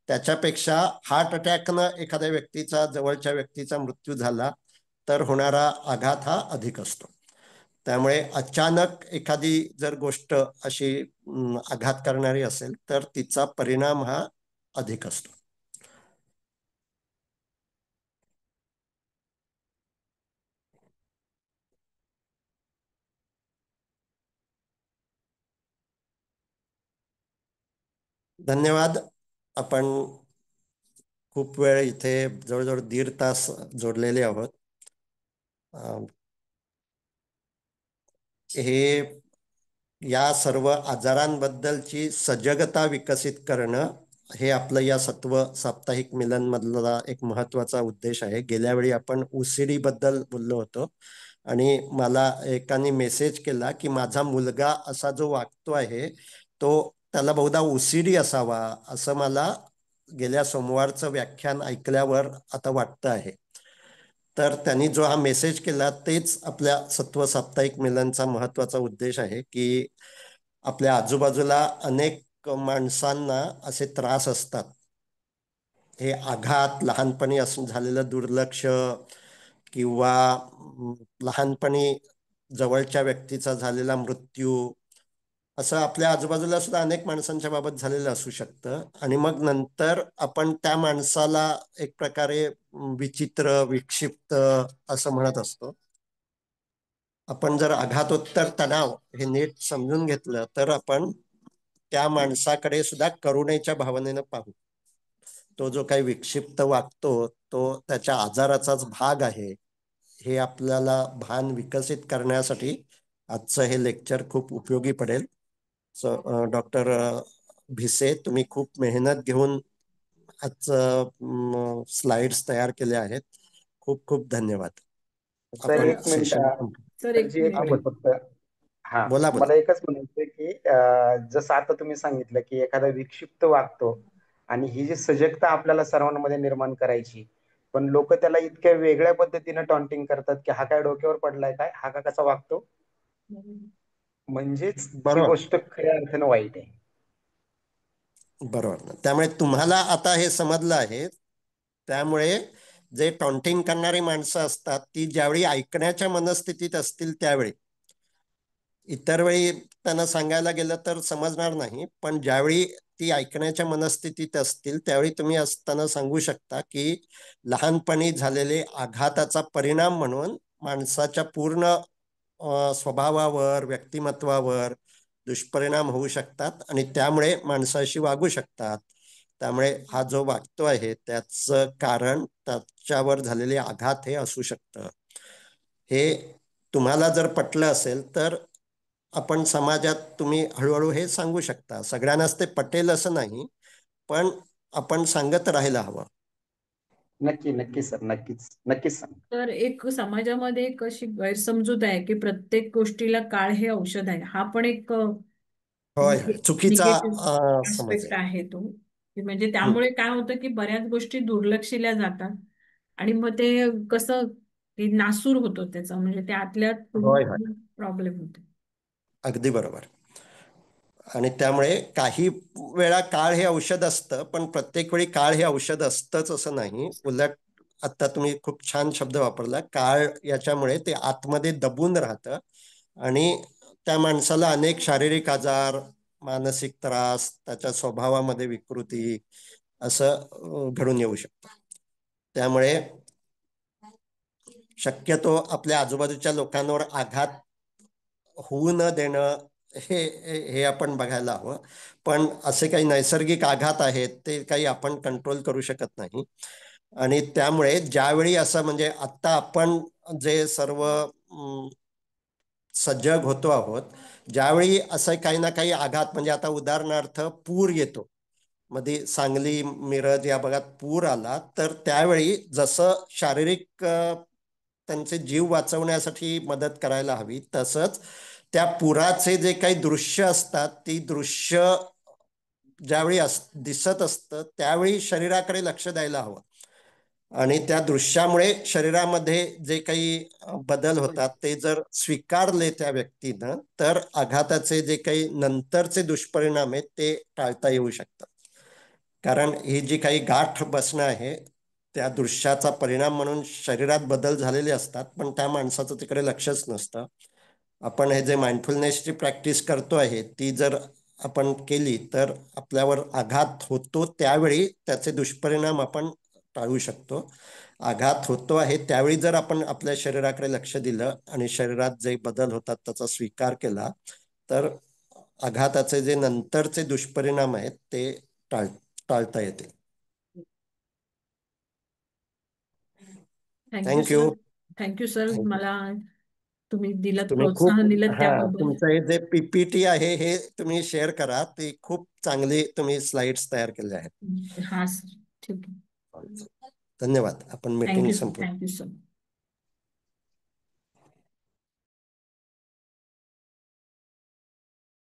त्याच्यापेक्षा हार्ट अटॅकनं एखाद्या व्यक्तीचा, जवळच्या व्यक्तीचा मृत्यू झाला तर होणारा आघात हा अधिक असतो. त्यामुळे अचानक एखादी जर गोष्ट अशी आघात करणारी असेल तर तिचा परिणाम हा अधिक असतो. धन्यवाद. आपण खूप वेळ इथे जवळजवळ 1.5 तास जोडलेले आहोत. हे या सर्व आजारांबद्दलची सजगता विकसित करणं हे आपलं या सत्व साप्ताहिक मिलन मधला एक महत्वाचा उद्देश आहे. गेल्या वेळी आपण ओसीडी बद्दल बोललो होतो आणि मला एकाने मेसेज केला की माझा मुलगा असा जो वागतो आहे तो त्याला बहुधा ओसीडी असावा असं मला गेल्या सोमवारचं व्याख्यान ऐकल्यावर आता वाटतं आहे. तर त्यांनी जो हा मेसेज केला तेच आपल्या सत्व साप्ताहिक मिलनचा महत्वाचा उद्देश आहे की आपल्या आजूबाजूला अनेक माणसांना असे त्रास असतात. हे आघात, लहानपणी असून झालेलं दुर्लक्ष किंवा लहानपणी जवळच्या व्यक्तीचा झालेला मृत्यू, असं आपल्या आजूबाजूला सुद्धा अनेक माणसांच्या बाबत झालेलं असू शकतं. आणि मग नंतर आपण त्या माणसाला एक प्रकारे विचित्र, विक्षिप्त असं म्हणत असतो. आपण जर आघातोत्तर तणाव हे नीट समजून घेतलं तर आपण त्या माणसाकडे सुद्धा करुणेच्या भावनेनं पाहू. तो जो काही विक्षिप्त वागतो तो त्याच्या आजाराचाच भाग आहे हे आपल्याला भान विकसित करण्यासाठी आजचं हे लेक्चर खूप उपयोगी पडेल. डॉक्टर भिसे, तुम्ही खूप मेहनत घेऊन आजचं स्लाइड्स तयार केले आहेत. खूप खूप धन्यवाद. सर आपण एक मिनिट सेशन सर सर एक जी एक मिनिट फक्त. हा, बोला बोला. मला एकच म्हणायचंय की जसं आता तुम्ही सांगितलं की एखादा विक्षिप्त वागतो आणि ही जी सजगता आपल्याला सर्वांमध्ये निर्माण करायची, पण लोक त्याला इतक्या वेगळ्या पद्धतीने टॉन्टिंग करतात की हा काय डोक्यावर पडलाय काय, हा का कसा वागतो, म्हणजेच ही बरोबर गोष्ट खऱ्या अर्थानं वाईट आहे. बरोबर ना. त्यामुळे तुम्हाला आता हे समजलं आहे. त्यामुळे जे टॉन्टिंग करणारी माणसं असतात ती ज्यावेळी ऐकण्याच्या मनस्थितीत असतील त्यावेळी, इतर वेळी त्यांना सांगायला गेलं तर समजणार नाही, पण ज्यावेळी ती ऐकण्याच्या मनस्थितीत असतील त्यावेळी तुम्ही असताना सांगू शकता की लहानपणी झालेले आघाताचा परिणाम म्हणून माणसाच्या पूर्ण स्वभावावर, व्यक्तिमत्वावर दुष्परिणाम होऊ शकतात आणि त्यामुळे माणसाशी वागू शकतात. त्यामुळे हा जो वागतो आहे त्याचं कारण त्याच्यावर झालेले आघात हे असू शकतं. हे तुम्हाला जर पटलं असेल तर आपण समाजात तुम्ही हळूहळू हे सांगू शकता. सगळ्यांनाच ते पटेल असं नाही, पण आपण सांगत राहायला हवं. नक्की नक्की सर, नक्कीच नक्कीच सांग. तर एक समाजामध्ये एक अशी गैरसमजूत आहे की प्रत्येक गोष्टीला काळ हे औषध आहे. हा पण एक होय होय, चुकीचा निगेटिव्ह समज ऍस्पेक्ट आहे. आहे तो. की म्हणजे हम्म. त्यामुळे काय होतं की बऱ्याच गोष्टी दुर्लक्षिल्या जातात आणि मग ते कसं ते नासूर होतो त्याचा, म्हणजे ते आतल्यात होय होय, प्रॉब्लेम होतो. अगदी बरोबर. आणि त्यामुळे काही वेळा काळ हे औषध असतं, पण प्रत्येक वेळी काळ हे औषध असतंच असं नाही. उलट आता तुम्ही खूप छान शब्द वापरला, काळ याच्यामुळे ते आतमध्ये दबून राहतं आणि त्या माणसाला अनेक शारीरिक आजार, मानसिक त्रास, त्याच्या स्वभावामध्ये विकृती असं घडून येऊ शकतं. त्यामुळे शक्यतो आपल्या आजूबाजूच्या लोकांवर आघात होऊ न देणं हे हे आपण बघायला हवं. पण असे काही नैसर्गिक आघात आहेत ते काही आपण कंट्रोल करू शकत नाही. आणि त्यामुळे ज्यावेळी असं म्हणजे आता आपण जे सर्व सजग होतो आहोत, ज्यावेळी असं काही ना काही आघात म्हणजे आता उदाहरणार्थ पूर येतो, मध्ये सांगली, मिरज या भागात पूर आला, तर त्यावेळी जसं शारीरिक त्यांचे जीव वाचवण्यासाठी मदत करायला हवी, तसंच त्या पुराचे जे काही दृश्य असतात ती दृश्य ज्यावेळी दिसत असतं त्यावेळी शरीराकडे लक्ष द्यायला हवं. आणि त्या दृश्यामुळे शरीरामध्ये जे काही बदल होतात ते जर स्वीकारले त्या व्यक्तीनं तर आघाताचे जे काही नंतरचे दुष्परिणाम आहेत ते टाळता येऊ शकतात. कारण ही जी काही गाठ बसणं आहे त्या दृश्याचा परिणाम म्हणून शरीरात बदल झालेले असतात, पण त्या माणसाचं तिकडे लक्षच नसतं. आपण हे जे माइंडफुलनेसची प्रॅक्टिस करतो आहे ती जर आपण केली तर आपल्यावर आघात होतो त्यावेळी त्याचे दुष्परिणाम आपण टाळू शकतो. आघात होतो आहे त्यावेळी जर आपण आपल्या शरीराकडे लक्ष दिलं आणि शरीरात जे बदल होतात त्याचा स्वीकार केला तर आघाताचे जे नंतरचे दुष्परिणाम आहेत ते टाळता येते. Thank you thank you. Sir. Thank you sir. मला तुम्ही दिलं तुम्ही खूप प्रोत्साहन दिलं त्याबद्दल. तुमचं हे जे पीपीटी आहे हे तुम्ही शेअर करा. ती खूप चांगली तुम्ही स्लाइड्स तयार केल्या आहेत. हा सर, ठीक आहे. धन्यवाद. आपण मीटिंग थँक्यू सर. संपवू. Thank you sir.